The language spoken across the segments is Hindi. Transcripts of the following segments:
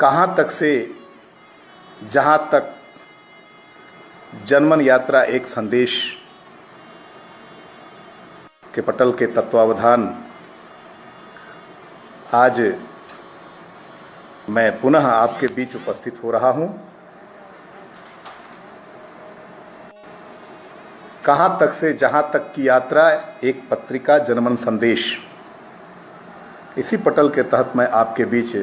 कहाँ तक से जहाँ तक जनमन यात्रा एक संदेश के पटल के तत्वावधान आज मैं पुनः आपके बीच उपस्थित हो रहा हूँ। कहाँ तक से जहाँ तक की यात्रा एक पत्रिका जनमन संदेश, इसी पटल के तहत मैं आपके बीच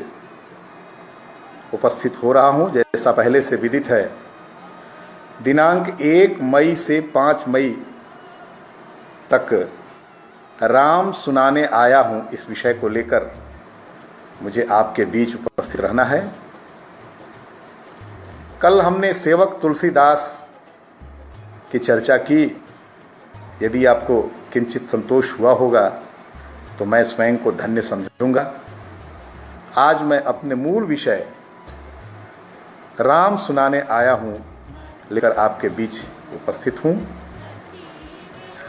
उपस्थित हो रहा हूँ। जैसा पहले से विदित है, दिनांक 1 मई से 5 मई तक राम सुनाने आया हूँ, इस विषय को लेकर मुझे आपके बीच उपस्थित रहना है। कल हमने सेवक तुलसीदास की चर्चा की। यदि आपको किंचित संतोष हुआ होगा तो मैं स्वयं को धन्य समझूंगा। आज मैं अपने मूल विषय राम सुनाने आया हूँ लेकर आपके बीच उपस्थित हूँ।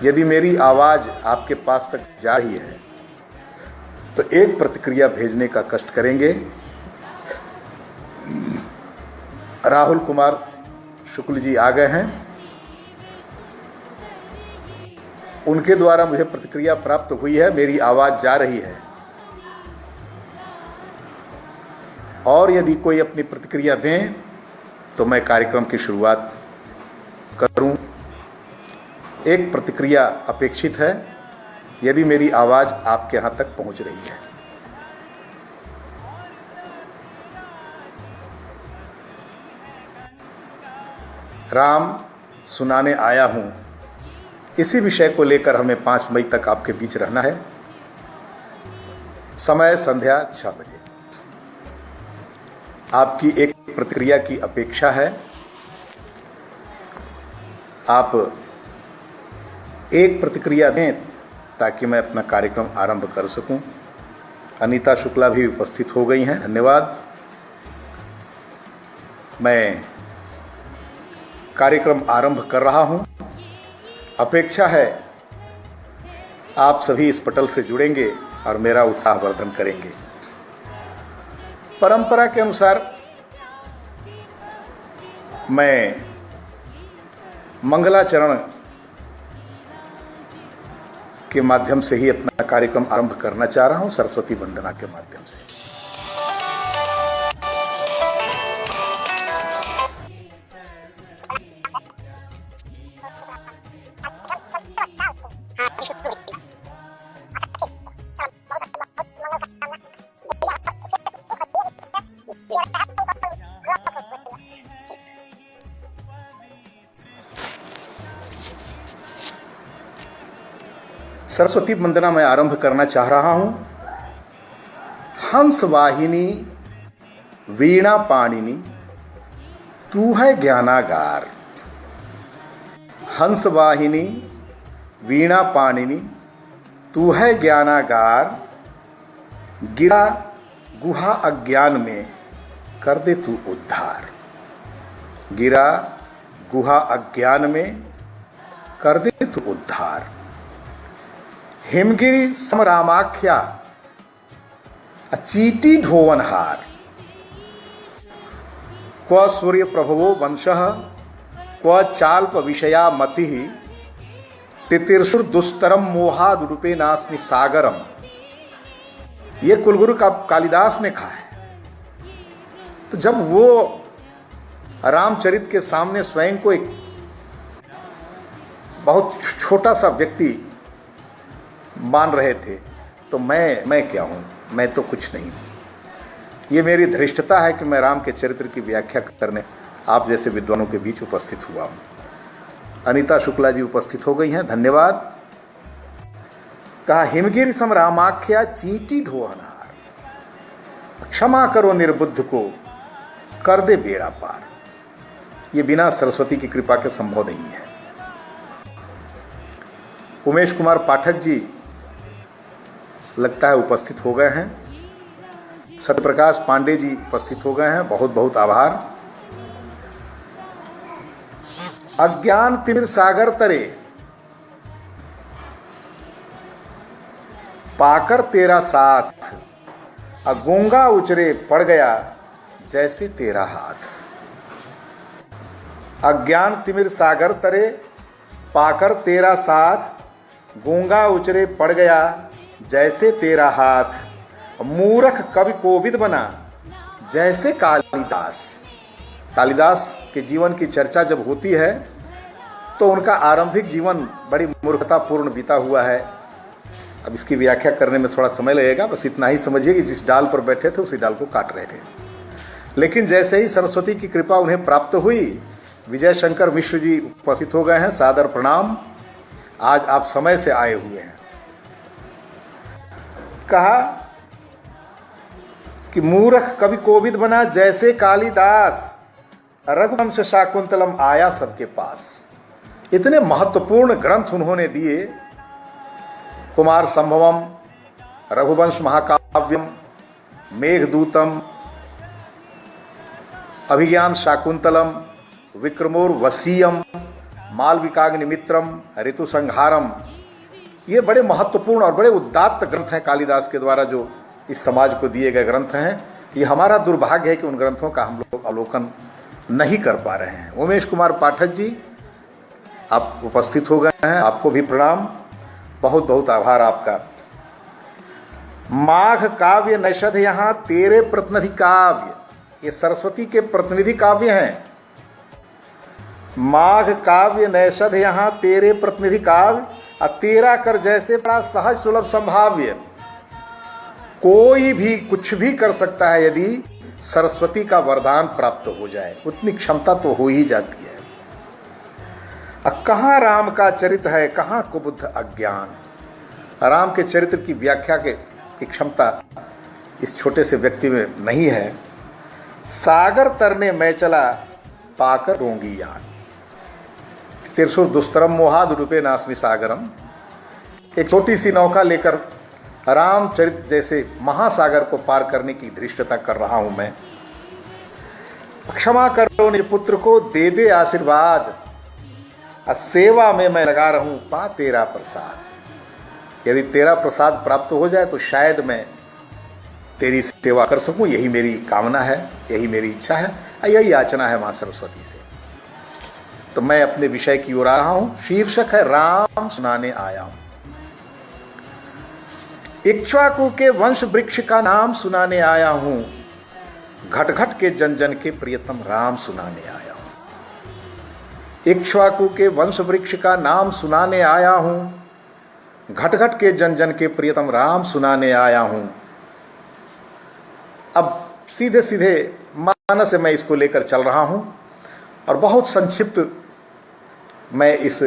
यदि मेरी आवाज़ आपके पास तक जा रही है तो एक प्रतिक्रिया भेजने का कष्ट करेंगे। राहुल कुमार शुक्ल जी आ गए हैं, उनके द्वारा मुझे प्रतिक्रिया प्राप्त हुई है, मेरी आवाज़ जा रही है। और यदि कोई अपनी प्रतिक्रिया दें तो मैं कार्यक्रम की शुरुआत करूं। एक प्रतिक्रिया अपेक्षित है, यदि मेरी आवाज़ आपके यहाँ तक पहुँच रही है। राम सुनाने आया हूँ, इसी विषय को लेकर हमें 5 मई तक आपके बीच रहना है। समय संध्या 6 बजे। आपकी एक प्रतिक्रिया की अपेक्षा है। आप एक प्रतिक्रिया दें ताकि मैं अपना कार्यक्रम आरंभ कर सकूं। अनीता शुक्ला भी उपस्थित हो गई हैं, धन्यवाद। मैं कार्यक्रम आरंभ कर रहा हूं। अपेक्षा है आप सभी इस पटल से जुड़ेंगे और मेरा उत्साहवर्धन करेंगे। परंपरा के अनुसार मैं मंगलाचरण के माध्यम से ही अपना कार्यक्रम आरंभ करना चाह रहा हूं, सरस्वती वंदना के माध्यम से। सरस्वती वंदना मैं आरंभ करना चाह रहा हूं। हंस वाहिनी वीणा पाणिनी तू है ज्ञानागार। हंस वाहिनी वीणा पाणिनी तू है ज्ञानागार। गिरा गुहा अज्ञान में कर दे तू उद्धार। गिरा गुहा अज्ञान में कर दे तू उद्धार। हिमगिरी समरामाख्या चीटी ढोवनहार। क्व सूर्य प्रभवो वंशः क्व चाल्प विषया मति तितिर्षुर दुस्तरम मोहादुरूपे नास्मि सागरम। ये कुलगुरु का कालिदास ने कहा है। तो जब वो रामचरित के सामने स्वयं को एक बहुत छोटा सा व्यक्ति मान रहे थे तो मैं क्या हूँ? मैं तो कुछ नहीं हूँ। ये मेरी धृष्टता है कि मैं राम के चरित्र की व्याख्या करने आप जैसे विद्वानों के बीच उपस्थित हुआ हूँ। अनीता शुक्ला जी उपस्थित हो गई हैं, धन्यवाद। कहा हिमगिरी सम रामाख्या चींटी ढोहनहार। क्षमा करो निर्बुद्ध को कर दे बेड़ा पार। ये बिना सरस्वती की कृपा के संभव नहीं है। उमेश कुमार पाठक जी लगता है उपस्थित हो गए हैं। सत्यप्रकाश पांडे जी उपस्थित हो गए हैं, बहुत बहुत आभार। अज्ञान तिमिर सागर तरे पाकर तेरा साथ, गूंगा उचरे पड़ गया जैसे तेरा हाथ। अज्ञान तिमिर सागर तरे पाकर तेरा साथ, गूंगा उचरे पड़ गया जैसे तेरा हाथ। मूर्ख कवि कोविद बना जैसे कालिदास। कालिदास के जीवन की चर्चा जब होती है तो उनका आरंभिक जीवन बड़ी मूर्खतापूर्ण बीता हुआ है। अब इसकी व्याख्या करने में थोड़ा समय लगेगा, बस इतना ही समझिए कि जिस डाल पर बैठे थे उसी डाल को काट रहे थे। लेकिन जैसे ही सरस्वती की कृपा उन्हें प्राप्त हुई, विजय शंकर मिश्र जी उपस्थित हो गए हैं। सादर प्रणाम, आज आप समय से आए हुए हैं। कहा कि मूर्ख कवि कोविद बना जैसे कालिदास, रघुवंश शाकुंतलम आया सबके पास। इतने महत्वपूर्ण ग्रंथ उन्होंने दिए। कुमार संभवम, रघुवंश महाकाव्यम, मेघदूतम, अभिज्ञान शाकुंतलम, विक्रमोर्वशीयम, मालविकाग्निमित्रम, ऋतु संहारम। ये बड़े महत्वपूर्ण और बड़े उदात्त ग्रंथ हैं कालिदास के द्वारा जो इस समाज को दिए गए ग्रंथ हैं। ये हमारा दुर्भाग्य है कि उन ग्रंथों का हम लोग अवलोकन नहीं कर पा रहे हैं। उमेश कुमार पाठक जी, आप उपस्थित हो गए हैं, आपको भी प्रणाम, बहुत बहुत आभार आपका। माघ काव्य नैषध यहाँ तेरे प्रतिनिधि काव्य, ये सरस्वती के प्रतिनिधि काव्य हैं। माघ काव्य नैषध यहाँ तेरे प्रतिनिधि काव्य, तेरा कर जैसे बड़ा सहज सुलभ संभाव्य। कोई भी कुछ भी कर सकता है यदि सरस्वती का वरदान प्राप्त हो जाए, उतनी क्षमता तो हो ही जाती है। कहाँ राम का चरित्र है, कहाँ कुबुद्ध अज्ञान। राम के चरित्र की व्याख्या की क्षमता इस छोटे से व्यक्ति में नहीं है। सागर तरने मैं चला पाकर रोंगी यान, तिरसुर दुस्तरम मोहाद रूपे नास्मि सागरम। एक छोटी सी नौका लेकर रामचरित जैसे महासागर को पार करने की धृष्टता कर रहा हूं मैं। क्षमा करो निज पुत्र को, दे दे आशीर्वाद, सेवा में मैं लगा रहूं पा तेरा प्रसाद। यदि तेरा प्रसाद प्राप्त हो जाए तो शायद मैं तेरी सेवा कर सकूं, यही मेरी कामना है, यही मेरी इच्छा है, यही याचना है मां सरस्वती से। तो मैं अपने विषय की ओर आ रहा हूं। शीर्षक है राम सुनाने आया हूं। इक्ष्वाकु के वंश वृक्ष का नाम सुनाने आया हूं, घट घट के जन जन के प्रियतम राम सुनाने आया हूं। इक्ष्वाकु के वंश वृक्ष का नाम सुनाने आया हूं, घट घट के जन जन के प्रियतम राम सुनाने आया हूं। अब सीधे सीधे मानस से मैं इसको लेकर चल रहा हूं और बहुत संक्षिप्त मैं इस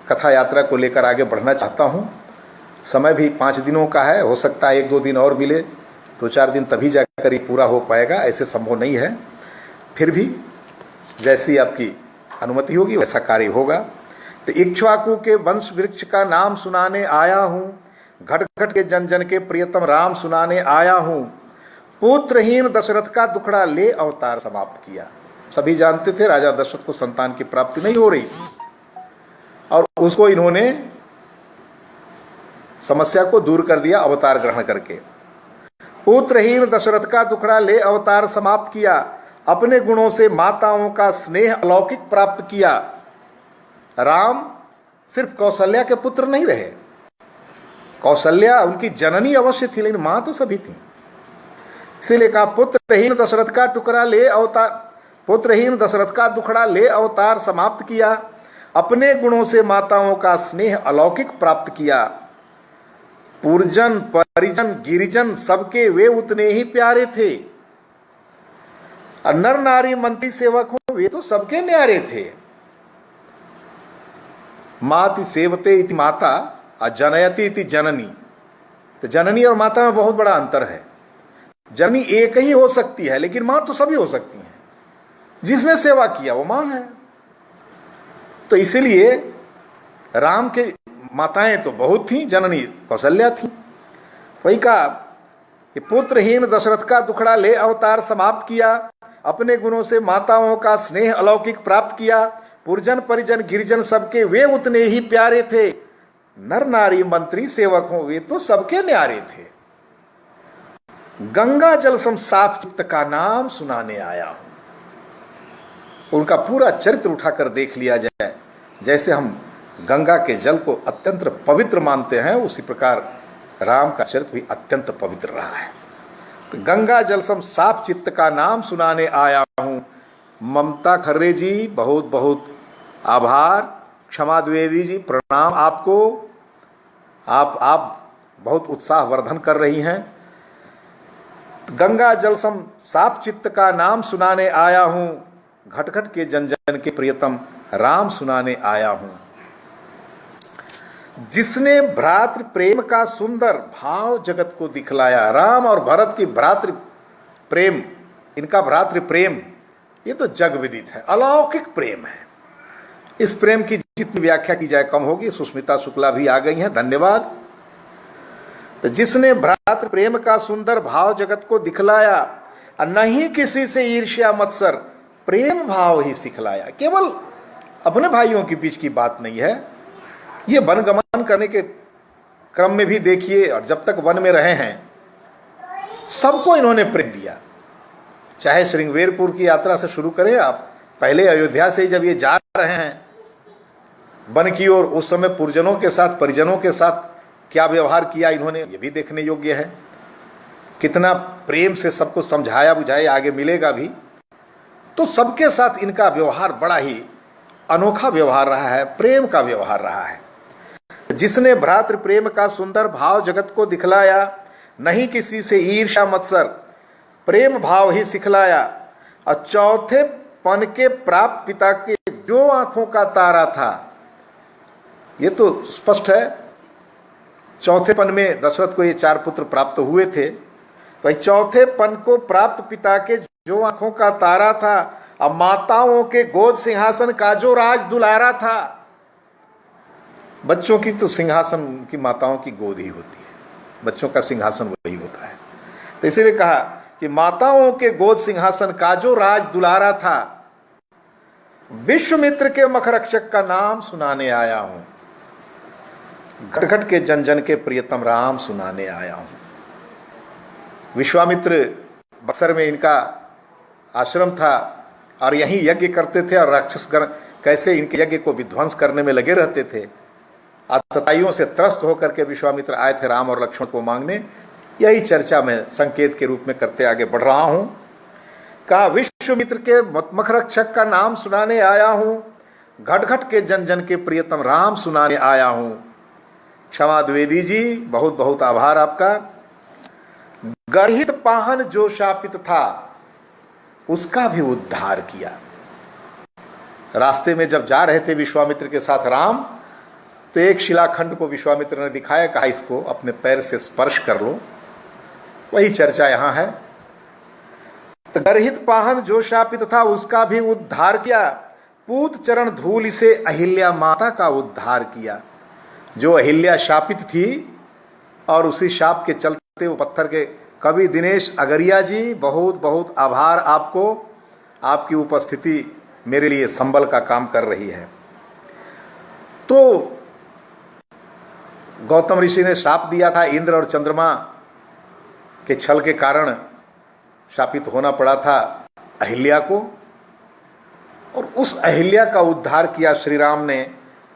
कथा यात्रा को लेकर आगे बढ़ना चाहता हूं। समय भी 5 दिनों का है, हो सकता है 1-2 दिन और मिले, 2-4 दिन तभी जाकर ये पूरा हो पाएगा, ऐसे संभव नहीं है। फिर भी जैसी आपकी अनुमति होगी वैसा कार्य होगा। तो इक्ष्वाकु के वंश वृक्ष का नाम सुनाने आया हूँ, घट घट के जन जन के प्रियतम राम सुनाने आया हूँ। पुत्रहीन दशरथ का दुखड़ा ले अवतार समाप्त किया। सभी जानते थे राजा दशरथ को संतान की प्राप्ति नहीं हो रही और उसको इन्होंने समस्या को दूर कर दिया अवतार ग्रहण करके। पुत्रहीन दशरथ का दुखड़ा ले अवतार समाप्त किया, अपने गुणों से माताओं का स्नेह अलौकिक प्राप्त किया। राम सिर्फ कौशल्या के पुत्र नहीं रहे, कौशल्या उनकी जननी अवश्य थी लेकिन मां तो सभी थी। इसीलिए कहा पुत्रहीन दशरथ का टुकड़ा ले अवतार, पुत्रहीन दशरथ का दुखड़ा ले अवतार समाप्त किया, अपने गुणों से माताओं का स्नेह अलौकिक प्राप्त किया। पुरजन परिजन गिरिजन सबके वे उतने ही प्यारे थे, और नर नारी मंत्री सेवक हो वे तो सबके न्यारे थे। माति सेवते इति माता और जनयति इति जननी। तो जननी और माता में बहुत बड़ा अंतर है। जननी एक ही हो सकती है लेकिन मां तो सभी हो सकती हैं। जिसने सेवा किया वो मां है। तो इसीलिए राम के माताएं तो बहुत थीं, जननी कौशल्या थी। वही कहा कि पुत्रहीन दशरथ का दुखड़ा ले अवतार समाप्त किया, अपने गुणों से माताओं का स्नेह अलौकिक प्राप्त किया। पुरजन परिजन गिरिजन सबके वे उतने ही प्यारे थे, नर नारी मंत्री सेवक हो वे तो सबके न्यारे थे। गंगा जल सम साफ चित्त का नाम सुनाने आया हूं। उनका पूरा चरित्र उठाकर देख लिया जाए, जैसे हम गंगा के जल को अत्यंत पवित्र मानते हैं, उसी प्रकार राम का चरित्र भी अत्यंत पवित्र रहा है। तो गंगा जल सम साफ चित्त का नाम सुनाने आया हूं। ममता खर्रे जी बहुत बहुत आभार, क्षमा द्विवेदी जी प्रणाम आपको, आप बहुत उत्साहवर्धन कर रही हैं। गंगा जल सम साफ चित्त का नाम सुनाने आया हूं, घट घट के जन जन के प्रियतम राम सुनाने आया हूं। जिसने भ्रातृ प्रेम का सुंदर भाव जगत को दिखलाया। राम और भरत की भ्रातृ प्रेम, इनका भ्रातृ प्रेम ये तो जग विदित है, अलौकिक प्रेम है। इस प्रेम की जितनी व्याख्या की जाए कम होगी। सुष्मिता शुक्ला भी आ गई हैं, धन्यवाद। तो जिसने भ्रातृ प्रेम का सुंदर भाव जगत को दिखलाया, और नहीं किसी से ईर्ष्या मत्सर प्रेम भाव ही सिखलाया। केवल अपने भाइयों के बीच की बात नहीं है, ये वनगमन करने के क्रम में भी देखिए, और जब तक वन में रहे हैं सबको इन्होंने प्रेम दिया। चाहे श्रृंगवेरपुर की यात्रा से शुरू करें आप, पहले अयोध्या से ही जब ये जा रहे हैं वन की ओर, उस समय पुरजनों के साथ, परिजनों के साथ क्या व्यवहार किया इन्होंने, ये भी देखने योग्य है। कितना प्रेम से सबको समझाया बुझाया, आगे मिलेगा भी। तो सबके साथ इनका व्यवहार बड़ा ही अनोखा व्यवहार रहा है, प्रेम का व्यवहार रहा है। जिसने भ्रातृ प्रेम का सुंदर भाव जगत को दिखलाया, नहीं किसी से ईर्ष्या मत्सर प्रेम भाव ही सिखलाया। और चौथे पन के प्राप्त पिता के जो आंखों का तारा था, ये तो स्पष्ट है। चौथे पन में दशरथ को ये 4 पुत्र प्राप्त हुए थे। तो चौथे पन को प्राप्त पिता के जो आंखों का तारा था, और माताओं के गोद सिंहासन का जो राज दुलारा था। बच्चों की तो सिंहासन की माताओं की गोद ही होती है, बच्चों का सिंहासन वही होता है। तो इसीलिए कहा कि माताओं के गोद सिंहासन का जो राज दुलारा था, विश्वामित्र के मखरक्षक का नाम सुनाने आया हूं। घट घट के जन जन के प्रियतम राम सुनाने आया हूं। विश्वामित्र बक्सर में इनका आश्रम था, और यहीं यज्ञ करते थे, और राक्षसगण कैसे इनके यज्ञ को विध्वंस करने में लगे रहते थे। आतताइयों से त्रस्त होकर के विश्वामित्र आए थे राम और लक्ष्मण को मांगने। यही चर्चा मैं संकेत के रूप में करते आगे बढ़ रहा हूं। कहा विश्वामित्र के मखरक्षक का नाम सुनाने आया हूं, घट घट के जन जन के प्रियतम राम सुनाने आया हूं। क्षमा द्विवेदी जी बहुत बहुत आभार आपका। गर्हित पाहन जो शापित था, उसका भी उद्धार किया। रास्ते में जब जा रहे थे विश्वामित्र के साथ राम, तो एक शिलाखंड को विश्वामित्र ने दिखाया, कहा इसको अपने पैर से स्पर्श कर लो। वही चर्चा यहां है। तो गर्हित पाहन जो शापित था, उसका भी उद्धार किया। पूत चरण धूल से अहिल्या माता का उद्धार किया। जो अहिल्या शापित थी, और उसी शाप के चलते वो पत्थर के कवि दिनेश अगरिया जी बहुत बहुत आभार आपको। आपकी उपस्थिति मेरे लिए संबल का काम कर रही है। तो गौतम ऋषि ने शाप दिया था, इंद्र और चंद्रमा के छल के कारण शापित होना पड़ा था अहिल्या को, और उस अहिल्या का उद्धार किया श्री राम ने।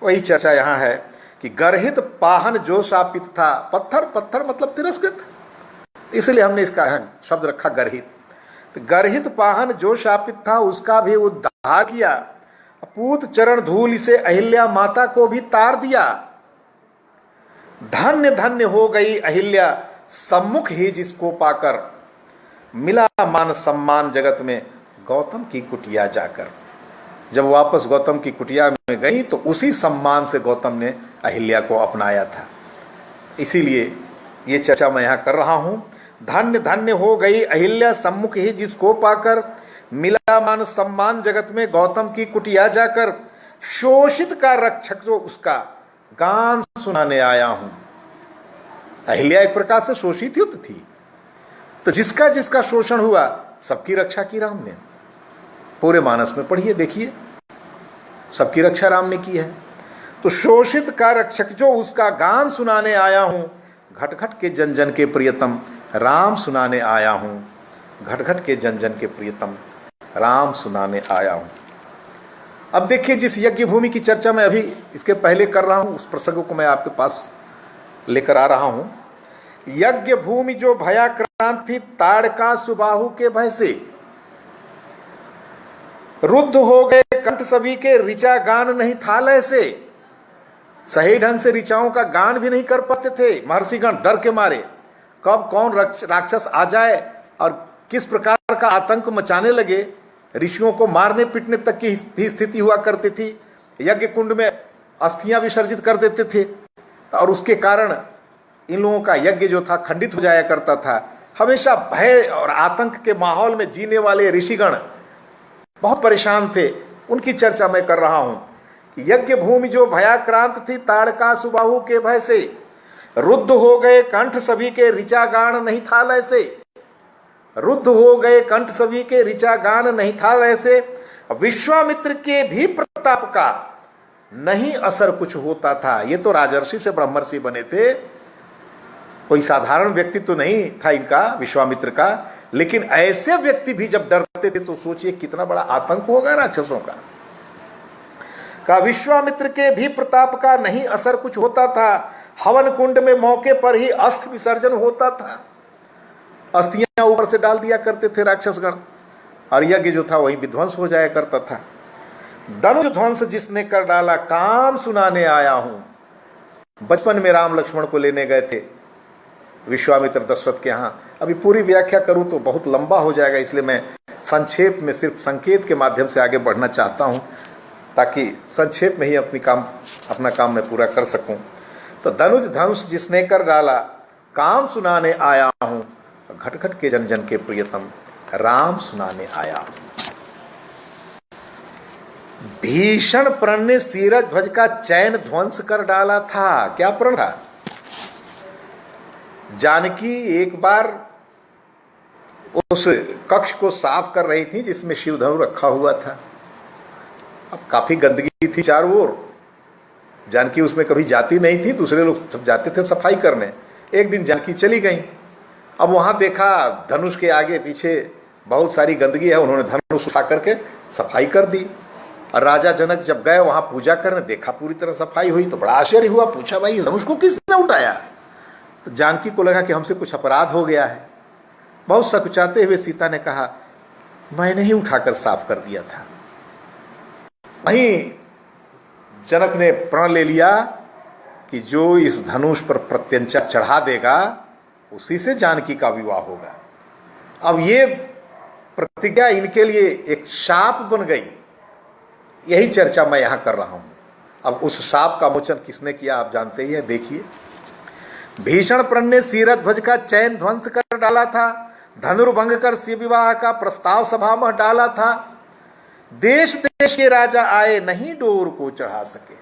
वही चर्चा यहाँ है कि गर्हित पाहन जो शापित था, पत्थर पत्थर मतलब तिरस्कृत, इसलिए हमने इसका शब्द रखा गर्हित। तो गर्हित पाहन जो शापित था, उसका भी उद्धार किया। पूत चरण धूल से अहिल्या माता को भी तार दिया। धन्य धन्य हो गई अहिल्या सम्मुख ही जिसको पाकर, मिला मान सम्मान जगत में गौतम की कुटिया जाकर। जब वापस गौतम की कुटिया में गई, तो उसी सम्मान से गौतम ने अहिल्या को अपनाया था। इसीलिए ये चर्चा मैं यहाँ कर रहा हूँ। धन्य धन्य हो गई अहिल्या सम्मुख ही जिसको पाकर, मिला मान सम्मान जगत में गौतम की कुटिया जाकर। शोषित का रक्षक जो उसका गान सुनाने आया हूं। अहिल्या एक प्रकार से शोषित युद्ध थी, तो जिसका जिसका शोषण हुआ, सबकी रक्षा की राम ने। पूरे मानस में पढ़िए, देखिए, सबकी रक्षा राम ने की है। तो शोषित का रक्षक जो उसका गान सुनाने आया हूं, घट घट के जन जन के प्रियतम राम सुनाने आया हूँ, घट घट के जन जन के प्रियतम, राम सुनाने आया हूँ। अब देखिए, जिस यज्ञ भूमि की चर्चा मैं अभी इसके पहले कर रहा हूँ, उस प्रसंग को मैं आपके पास लेकर आ रहा हूँ। यज्ञ भूमि जो भयाक्रांत थी, ताड़का सुबाहु के भय से, रुद्ध हो गए कंठ सभी के, ऋचा गान नहीं था लय से। सही ढंग से ऋचाओं का गान भी नहीं कर पाते थे महर्षिगण, डर के मारे कब कौन राक्षस आ जाए और किस प्रकार का आतंक मचाने लगे। ऋषियों को मारने पीटने तक की भी स्थिति हुआ करती थी। यज्ञ कुंड में अस्थियां विसर्जित कर देते थे और उसके कारण इन लोगों का यज्ञ जो था खंडित हो जाया करता था। हमेशा भय और आतंक के माहौल में जीने वाले ऋषिगण बहुत परेशान थे। उनकी चर्चा मैं कर रहा हूं कि यज्ञ भूमि जो भयाक्रांत थी, ताड़का सुबाहु के भय से, रुद्ध हो गए कंठ सभी के, ऋचा गान नहीं था लय से। रुद्ध हो गए कंठ सभी के, ऋचा गान नहीं था लय से। विश्वामित्र के भी प्रताप का नहीं असर कुछ होता था। ये तो राजर्षि से ब्रह्मर्षि बने थे, कोई साधारण व्यक्ति तो नहीं था इनका, विश्वामित्र का। लेकिन ऐसे व्यक्ति भी जब डरते थे तो सोचिए कितना बड़ा आतंक होगा राक्षसों का। विश्वामित्र के भी प्रताप का नहीं असर कुछ होता था। हवन कुंड में मौके पर ही अस्थि विसर्जन होता था। अस्थियां ऊपर से डाल दिया करते थे राक्षसगण और यज्ञ जो था वही विध्वंस हो जाया करता था। धनुष ध्वंस जिसने कर डाला, काम सुनाने आया हूं। बचपन में राम लक्ष्मण को लेने गए थे विश्वामित्र दशरथ के यहाँ। अभी पूरी व्याख्या करूं तो बहुत लंबा हो जाएगा, इसलिए मैं संक्षेप में सिर्फ संकेत के माध्यम से आगे बढ़ना चाहता हूं ताकि संक्षेप में ही अपना काम मैं पूरा कर सकूं। तो धनुष धनुष जिसने कर डाला, काम सुनाने आया हूं, घट घट के जन जन के प्रियतम, राम सुनाने आया हूं। भीषण प्रण ने सीरज ध्वज का चैन ध्वंस कर डाला था। क्या प्रण था? जानकी एक बार उस कक्ष को साफ कर रही थी जिसमें शिवधनु रखा हुआ था। अब काफी गंदगी थी चारों ओर। जानकी उसमें कभी जाती नहीं थी, दूसरे लोग सब जाते थे सफाई करने। एक दिन जानकी चली गई। अब वहां देखा धनुष के आगे पीछे बहुत सारी गंदगी है। उन्होंने धनुष उठा करके सफाई कर दी और राजा जनक जब गए वहां पूजा करने, देखा पूरी तरह सफाई हुई तो बड़ा आश्चर्य हुआ। पूछा, भाई धनुष को किसने उठाया? तो जानकी को लगा कि हमसे कुछ अपराध हो गया है। बहुत सकुचाते हुए सीता ने कहा, मैंने ही उठाकर साफ कर दिया था। वहीं जनक ने प्रण ले लिया कि जो इस धनुष पर प्रत्यंचा चढ़ा देगा उसी से जानकी का विवाह होगा। अब ये प्रतिज्ञा इनके लिए एक शाप बन गई। यही चर्चा मैं यहां कर रहा हूं। अब उस शाप का मोचन किसने किया आप जानते ही हैं, देखिए। भीषण प्रण ने सीरथ ध्वज का चैन ध्वंस कर डाला था। धनुर्भंग कर शिव विवाह का प्रस्ताव सभा में डाला था। देश देश के राजा आए नहीं डोर को चढ़ा सके।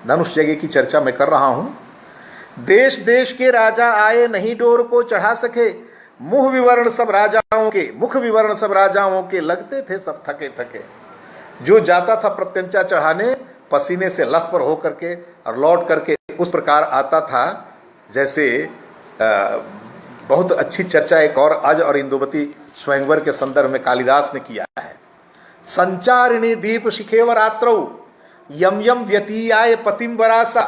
धनुष यज्ञ की चर्चा मैं कर रहा हूं। देश देश के राजा आए नहीं डोर को चढ़ा सके। मुख विवरण सब राजाओं के लगते थे सब थके थके। जो जाता था प्रत्यंचा चढ़ाने पसीने से लथपथ होकर के और लौट करके उस प्रकार आता था जैसे बहुत अच्छी चर्चा एक और अज और इंदुमती स्वयंवर के संदर्भ में कालिदास ने किया है। संचारिणी दीप शिखेव रात्रौ यम यम व्यतीयाय पतिम वरासा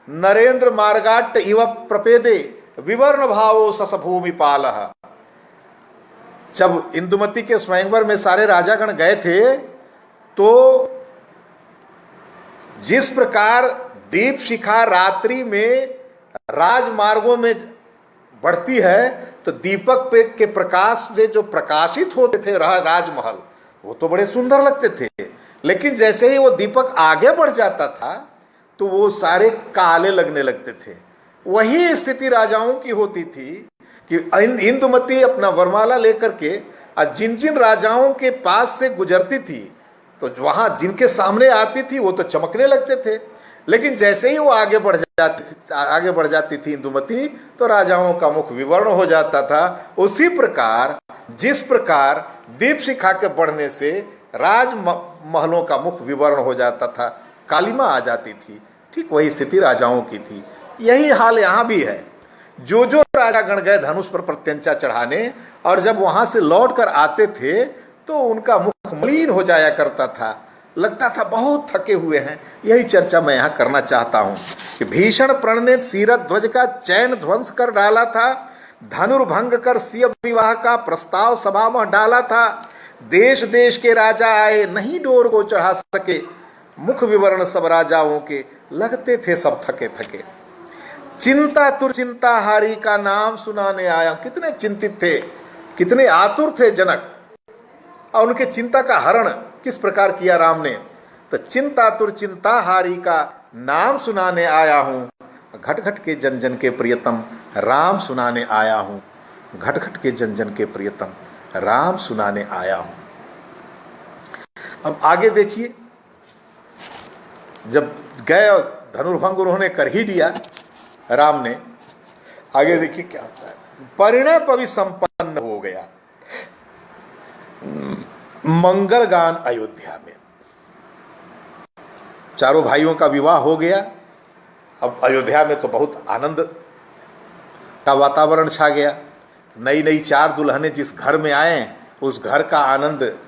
नरेंद्र मार्गाट इव प्रपेदे विवर्ण भावो ससभूमि पालः। जब इंदुमती के स्वयंवर में सारे राजागण गए थे तो जिस प्रकार दीप शिखा रात्रि में राजमार्गों में बढ़ती है तो दीपक पे के प्रकाश से जो प्रकाशित होते थे राजमहल वो तो बड़े सुंदर लगते थे। लेकिन जैसे ही वो दीपक आगे बढ़ जाता था तो वो सारे काले लगने लगते थे। वही स्थिति राजाओं की होती थी कि इंदुमती अपना वरमाला लेकर के जिन जिन राजाओं के पास से गुजरती थी तो वहां जिनके सामने आती थी वो तो चमकने लगते थे। लेकिन जैसे ही वो आगे बढ़ जाती थी इंदुमती तो राजाओं का मुख विवर्ण हो जाता था। उसी प्रकार जिस प्रकार दीप शिखा के बढ़ने से राजमहलों का मुख विवर्ण हो जाता था, कालिमा आ जाती थी, ठीक वही स्थिति राजाओं की थी। यही हाल यहाँ भी है। जो जो राजागण गए धनुष पर प्रत्यंचा चढ़ाने, और जब वहां से लौट कर आते थे तो उनका मुख मलिन हो जाया करता था, लगता था बहुत थके हुए हैं। यही चर्चा मैं यहाँ करना चाहता हूँ कि भीषण प्रण ने सीरथ ध्वज का चैन ध्वंस कर डाला था, धनुर्भंग कर सिय विवाह का प्रस्ताव सभा में डाला था। देश देश के राजा आए नहीं डोर को चढ़ा सके, मुख विवरण सब राजाओं के लगते थे सब थके थके। चिंता तुर चिंता हारी का नाम सुनाने आया। कितने चिंतित थे, कितने आतुर थे जनक, और उनके चिंता का हरण किस प्रकार किया राम ने। तो चिंता तुर चिंता हारी का नाम सुनाने आया हूँ, घट घट के जन जन के प्रियतम राम सुनाने आया हूँ, घट घट के जन जन के प्रियतम राम सुनाने आया हूँ। अब आगे देखिए, जब गए धनुर्भंग उन्होंने कर ही दिया राम ने, आगे देखिए क्या होता है। परिणय पवि संपन्न हो गया मंगल गान अयोध्या में। चारों भाइयों का विवाह हो गया। अब अयोध्या में तो बहुत आनंद का वातावरण छा गया। नई नई चार दुल्हनें जिस घर में आए, उस घर का आनंद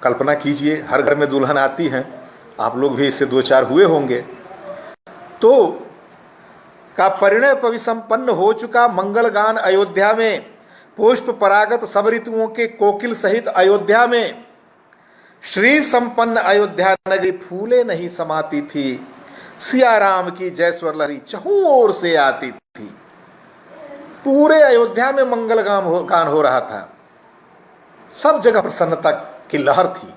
कल्पना कीजिए। हर घर में दुल्हन आती हैं, आप लोग भी इससे दो चार हुए होंगे। तो का परिणय पविसंपन्न हो चुका मंगल गान अयोध्या में, पुष्प परागत सब ऋतुओं के कोकिल सहित अयोध्या में। श्री संपन्न अयोध्या नगरी फूले नहीं समाती थी, सिया राम की जय स्वर लहरी चहुं ओर से आती थी। पूरे अयोध्या में मंगल गान हो रहा था, सब जगह प्रसन्नता की लहर थी।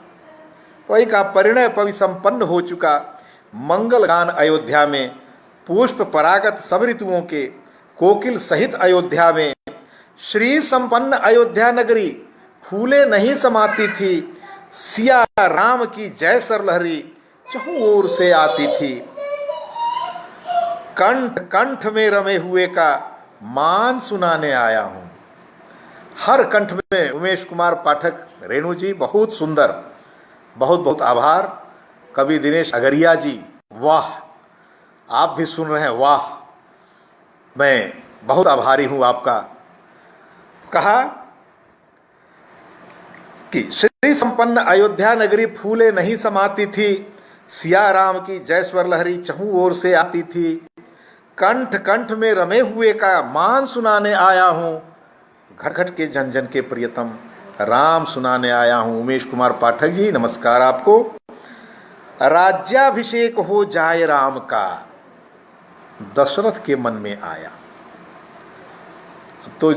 वही का परिणय पविसंपन्न हो चुका मंगल गान अयोध्या में, पुष्प परागत सब ऋतुओं के कोकिल सहित अयोध्या में। श्री संपन्न अयोध्या नगरी फूले नहीं समाती थी, सिया राम की जय सर लहरी चहुं ओर से आती थी। कंठ कंठ में रमे हुए का मान सुनाने आया हूं। हर कंठ में उमेश कुमार पाठक रेणु जी बहुत सुंदर, बहुत बहुत आभार। कवि दिनेश अगरिया जी, वाह, आप भी सुन रहे हैं, वाह, मैं बहुत आभारी हूं आपका। कहा कि श्री संपन्न अयोध्या नगरी फूले नहीं समाती थी, सिया राम की जय स्वर लहरी चहुं ओर से आती थी। कंठ कंठ में रमे हुए का मान सुनाने आया हूं, घट घट के जन जन के प्रियतम राम सुनाने आया हूं। उमेश कुमार पाठक जी, नमस्कार आपको। राज्याभिषेक हो जाए राम का, दशरथ के मन में आया। तो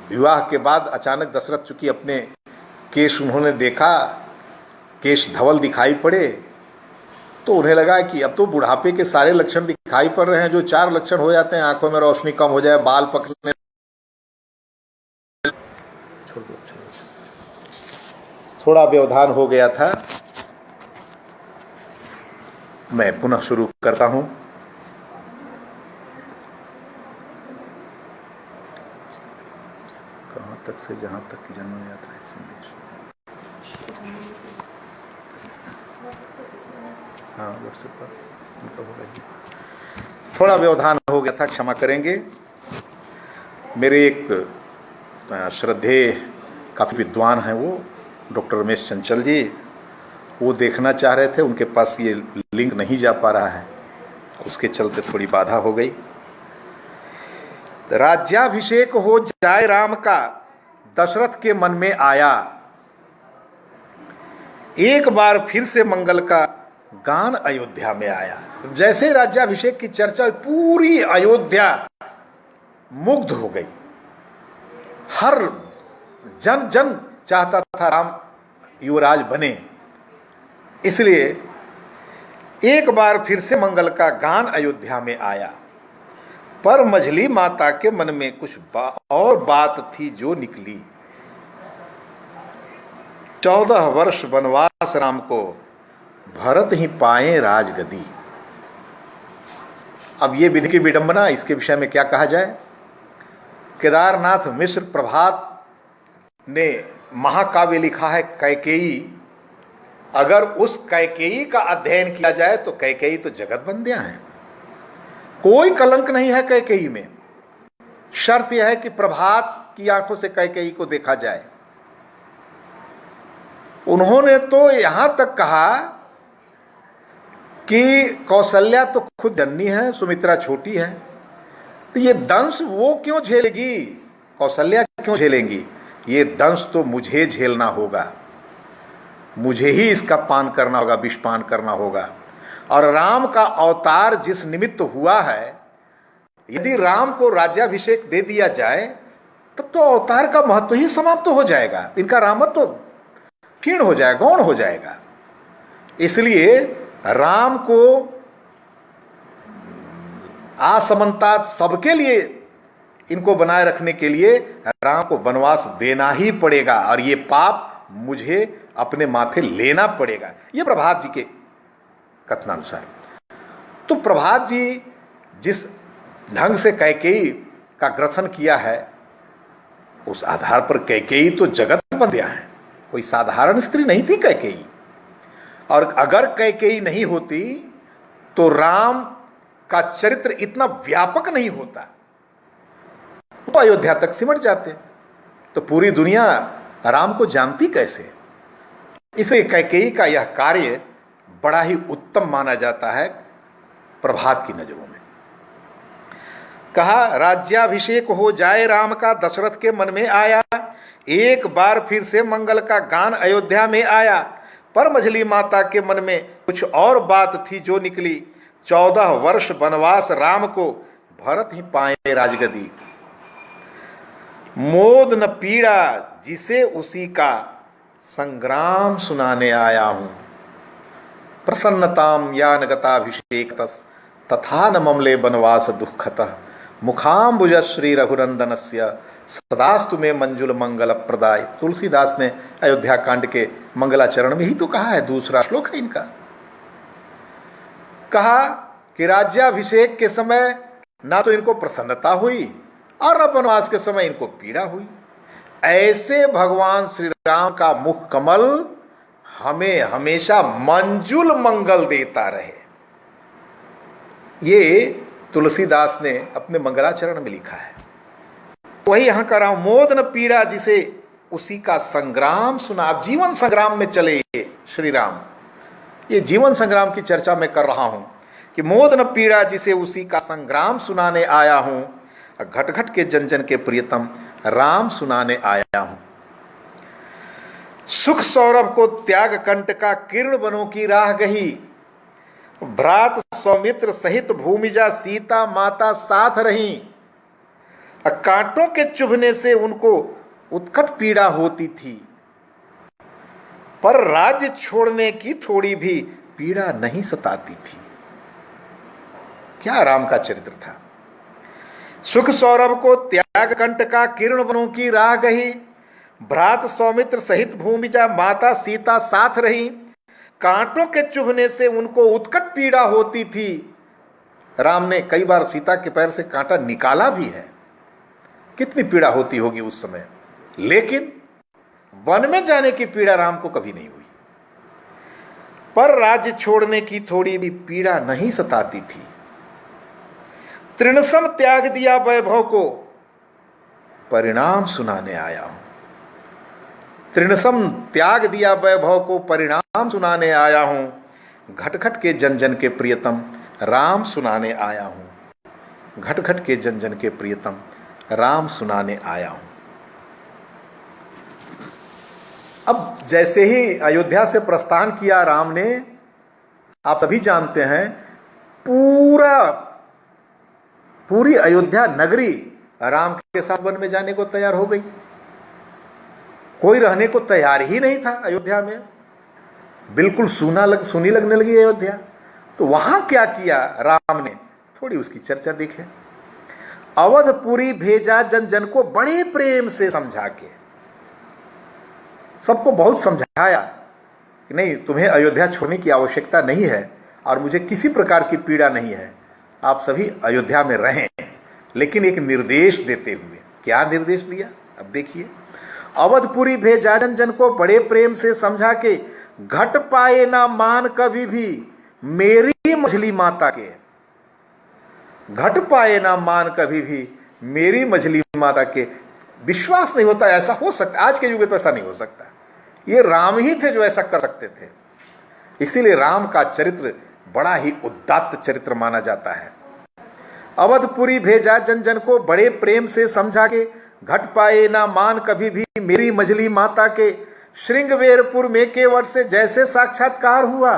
विवाह के बाद अचानक दशरथ चूंकि अपने केश उन्होंने देखा, केश धवल दिखाई पड़े, तो उन्हें लगा कि अब तो बुढ़ापे के सारे लक्षण दिखाई पड़ रहे हैं, जो चार लक्षण हो जाते हैं, आंखों में रोशनी कम हो जाए, बाल पकड़ने, थोड़ा व्यवधान हो गया था। मैं पुनः शुरू करता हूं। कहां तक से जहां तक की जन्म यात्रा एक संदेश। हाँ, व्हाट्सएप पर उनका हो गया। थोड़ा व्यवधान हो गया था, क्षमा करेंगे। मेरे एक श्रद्धेय काफ़ी विद्वान हैं, वो डॉक्टर रमेश चंचल जी, वो देखना चाह रहे थे, उनके पास ये लिंक नहीं जा पा रहा है, उसके चलते थोड़ी बाधा हो गई। राज्याभिषेक हो जाए राम का, दशरथ के मन में आया, एक बार फिर से मंगल का गान अयोध्या में आया। जैसे राज्याभिषेक की चर्चा, पूरी अयोध्या मुग्ध हो गई। हर जन जन चाहता था राम युवराज बने, इसलिए एक बार फिर से मंगल का गान अयोध्या में आया। पर मझली माता के मन में कुछ और बात थी जो निकली। 14 वर्ष वनवास राम को, भरत ही पाए राजगदी। अब ये विधि की विडंबना, इसके विषय में क्या कहा जाए। केदारनाथ मिश्र प्रभात ने महाकाव्य लिखा है कैकेयी। अगर उस कैकेयी का अध्ययन किया जाए तो कैकेयी तो जगत बंदियां हैं, कोई कलंक नहीं है कैकेयी में। शर्त यह है कि प्रभात की आंखों से कैकेयी को देखा जाए। उन्होंने तो यहां तक कहा कि कौशल्या तो खुद जननी है, सुमित्रा छोटी है, तो ये दंश वो क्यों झेलेगी, कौशल्या क्यों झेलेंगी? ये दंश तो मुझे झेलना होगा, मुझे ही इसका पान करना होगा, विषपान करना होगा। और राम का अवतार जिस निमित्त हुआ है, यदि राम को राज्याभिषेक दे दिया जाए तब तो अवतार का महत्व ही समाप्त हो जाएगा, इनका रामत्व तो क्षीण हो जाएगा, गौण हो जाएगा। इसलिए राम को असमंता सबके लिए इनको बनाए रखने के लिए राम को वनवास देना ही पड़ेगा, और ये पाप मुझे अपने माथे लेना पड़ेगा, ये प्रभात जी के कथनानुसार। तो प्रभात जी जिस ढंग से कैकेयी का ग्रथन किया है, उस आधार पर कैकेयी तो जगत बंध्या है, कोई साधारण स्त्री नहीं थी कैकेयी। और अगर कैकेयी नहीं होती तो राम का चरित्र इतना व्यापक नहीं होता, वो अयोध्या तक सिमट जाते, तो पूरी दुनिया राम को जानती कैसे। इसे कैकेयी का यह कार्य बड़ा ही उत्तम माना जाता है प्रभात की नजरों में। कहा, राज्याभिषेक हो जाए राम का, दशरथ के मन में आया, एक बार फिर से मंगल का गान अयोध्या में आया। पर मझली माता के मन में कुछ और बात थी जो निकली, 14 वर्ष वनवास राम को, भरत ही पाए राजगदी। मोद न पीड़ा जिसे उसी का, संग्राम सुनाने आया हूं। प्रसन्नताम यान गताभिषेक तथा न ममले वनवास दुखतः, मुखाम्बुज श्री रघुनंदनस्य सदास्तु में मंजुल मंगल प्रदाय। तुलसीदास ने अयोध्या कांड के मंगलाचरण में ही तो कहा है, दूसरा श्लोक है इनका। कहा कि राज्याभिषेक के समय ना तो इनको प्रसन्नता हुई और न वनवास के समय इनको पीड़ा हुई। ऐसे भगवान श्री राम का मुख कमल हमें हमेशा मंजुल मंगल देता रहे, ये तुलसीदास ने अपने मंगलाचरण में लिखा है। वही यहां कर रहा हूं, मोद न पीड़ा जिसे उसी का संग्राम सुना। आप जीवन संग्राम में चले श्री राम, ये जीवन संग्राम की चर्चा मैं कर रहा हूं कि मोद न पीड़ा जिसे उसी का संग्राम सुनाने आया हूं, घट घट के जन जन के प्रियतम राम सुनाने आया हूं। सुख सौरभ को त्याग कंट का, किरण बनों की राह गही, भ्रात सौमित्र सहित भूमिजा सीता माता साथ रही। कांटों के चुभने से उनको उत्कट पीड़ा होती थी, पर राज्य छोड़ने की थोड़ी भी पीड़ा नहीं सताती थी। क्या राम का चरित्र था। सुख सौरभ को त्याग कंट का, किरण बनों की राह गही, भ्रात सौमित्र सहित भूमिजा माता सीता साथ रही। कांटों के चुभने से उनको उत्कट पीड़ा होती थी। राम ने कई बार सीता के पैर से कांटा निकाला भी है, कितनी पीड़ा होती होगी उस समय, लेकिन वन में जाने की पीड़ा राम को कभी नहीं हुई। पर राज्य छोड़ने की थोड़ी भी पीड़ा नहीं सताती थी। तृणसम त्याग दिया वैभव को, परिणाम सुनाने आया हूं। तृणसम त्याग दिया वैभव को, परिणाम सुनाने आया हूं। घट घट के जन जन के प्रियतम राम सुनाने आया हूं। घट घट के जन जन के प्रियतम राम सुनाने आया हूं। अब जैसे ही अयोध्या से प्रस्थान किया राम ने, आप सभी जानते हैं, पूरी अयोध्या नगरी राम के साथ वन में जाने को तैयार हो गई। कोई रहने को तैयार ही नहीं था अयोध्या में, बिल्कुल सुनी लगने लगी अयोध्या। तो वहां क्या किया राम ने, थोड़ी उसकी चर्चा देखें। अवधपुरी भेजा जन जन को, बड़े प्रेम से समझा के, सबको बहुत समझाया कि नहीं, तुम्हें अयोध्या छोड़ने की आवश्यकता नहीं है और मुझे किसी प्रकार की पीड़ा नहीं है, आप सभी अयोध्या में रहें। लेकिन एक निर्देश देते हुए, क्या निर्देश दिया अब देखिए। अवधपुरी भेजा जन जन को, बड़े प्रेम से समझा के, घट पाए ना मान कभी भी मेरी मझली माता के। घट पाए ना मान कभी भी मेरी मछली माता के विश्वास नहीं होता ऐसा हो सकता, आज के युग में तो ऐसा नहीं हो सकता। ये राम ही थे जो ऐसा कर सकते थे। इसीलिए राम का चरित्र बड़ा ही उदात्त चरित्र माना जाता है। अवधपुरी भेजा जन जन को, बड़े प्रेम से समझा के, घट पाए ना मान कभी भी मेरी मछली माता के। श्रृंगवेरपुर में केवट से जैसे साक्षात्कार हुआ,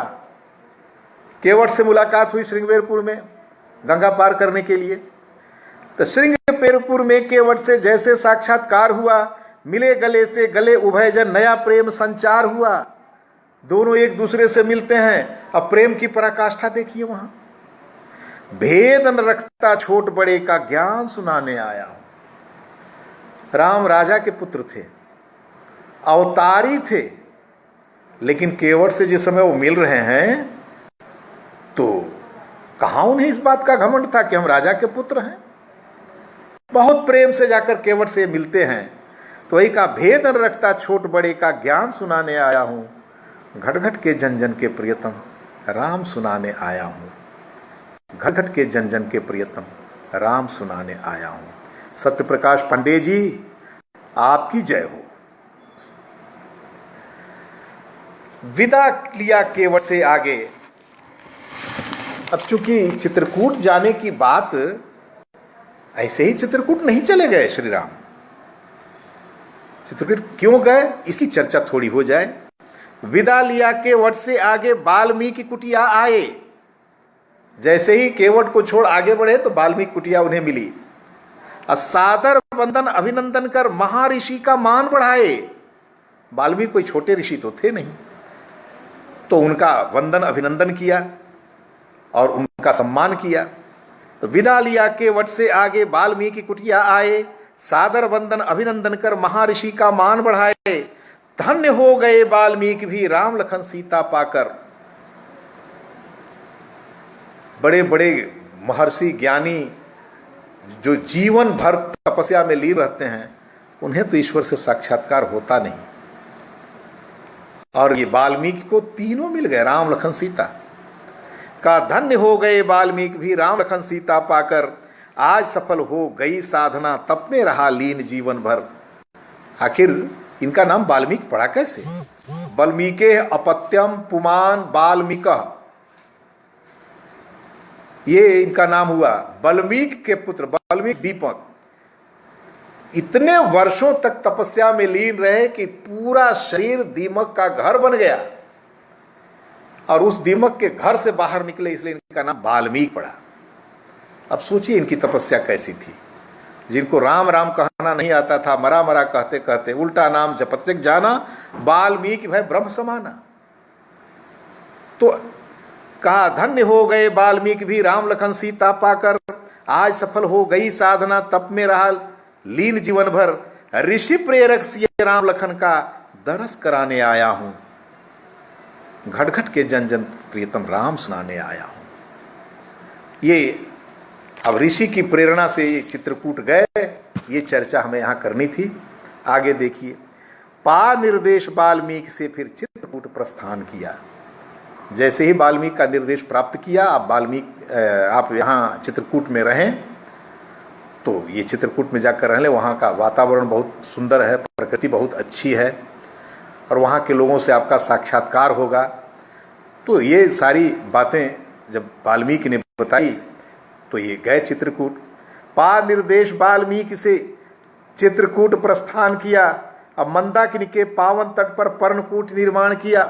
केवट से मुलाकात हुई श्रृंगवेरपुर में गंगा पार करने के लिए। तो श्रृंगवेरपुर में केवट से जैसे साक्षात्कार हुआ, मिले गले से गले उभय जन, नया प्रेम संचार हुआ। दोनों एक दूसरे से मिलते हैं। अब प्रेम की पराकाष्ठा देखिए वहां। भेद न रखता छोट बड़े का ज्ञान सुनाने आया हूं। राम राजा के पुत्र थे, अवतारी थे, लेकिन केवट से जिस समय वो मिल रहे हैं तो कहां उन्हें इस बात का घमंड था कि हम राजा के पुत्र हैं। बहुत प्रेम से जाकर केवट से मिलते हैं तो वही का भेद न रखता छोट बड़े का ज्ञान सुनाने आया हूं। घट घट के जन जन के प्रियतम राम सुनाने आया हूं। घट घट के जन जन के प्रियतम राम सुनाने आया हूं। सत्यप्रकाश पांडे जी आपकी जय हो। विदा लिया केवट से आगे। अब चूंकि चित्रकूट जाने की बात, ऐसे ही चित्रकूट नहीं चले गए श्री राम। चित्रकूट क्यों गए इसकी चर्चा थोड़ी हो जाए। विदा लिया केवट से आगे वाल्मीकि कुटिया आए। जैसे ही केवट को छोड़ आगे बढ़े तो वाल्मीकि कुटिया उन्हें मिली। सादर वंदन अभिनंदन कर महर्षि का मान बढ़ाए। वाल्मीकि कोई छोटे ऋषि तो थे नहीं, तो उनका वंदन अभिनंदन किया और उनका सम्मान किया। तो विदा लिया केवट से आगे वाल्मीकि कुटिया आए, सादर वंदन अभिनंदन कर महर्षि का मान बढ़ाए। धन्य हो गए वाल्मीकि भी राम लखन सीता पाकर। बड़े बड़े महर्षि ज्ञानी जो जीवन भर तपस्या में लीन रहते हैं, उन्हें तो ईश्वर से साक्षात्कार होता नहीं। और ये वाल्मीकि को तीनों मिल गए, राम लखन सीता। का धन्य हो गए वाल्मीकि भी राम लखन सीता पाकर। आज सफल हो गई साधना तप में रहा लीन जीवन भर। आखिर इनका नाम वाल्मीकि पड़ा कैसे? वाल्मीकि अपत्यम पुमान वाल्मीकि, ये इनका नाम हुआ। वाल्मीकि के पुत्र वाल्मीकि दीपक इतने वर्षों तक तपस्या में लीन रहे कि पूरा शरीर दीमक का घर बन गया, और उस दीमक के घर से बाहर निकले, इसलिए इनका नाम वाल्मीकि पड़ा। अब सोचिए इनकी तपस्या कैसी थी। जिनको राम राम कहना नहीं आता था, मरा मरा कहते कहते उल्टा नाम जपत जाना, वाल्मीकि भाई ब्रह्म समाना। तो कहा धन्य हो गए वाल्मीकि भी राम लखन सीता पाकर। आज सफल हो गई साधना तप में रहा लीन जीवन भर। ऋषि प्रेरक सिए राम लखन का दरस कराने आया हूं। घट घट के जन जन प्रियतम राम सुनाने आया हूं। ये अब ऋषि की प्रेरणा से ये चित्रकूट गए, ये चर्चा हमें यहाँ करनी थी। आगे देखिए, पा निर्देश वाल्मीकि से फिर चित्रकूट प्रस्थान किया। जैसे ही वाल्मीकि का निर्देश प्राप्त किया, आप यहाँ चित्रकूट में रहें, तो ये चित्रकूट में जाकर रह लें। वहाँ का वातावरण बहुत सुंदर है, प्रकृति बहुत अच्छी है, और वहाँ के लोगों से आपका साक्षात्कार होगा। तो ये सारी बातें जब वाल्मीकि ने बताई तो ये गए चित्रकूट। पा निर्देश वाल्मीकि से चित्रकूट प्रस्थान किया। अब मंदाकिनी के पावन तट पर पर्णकूट निर्माण किया।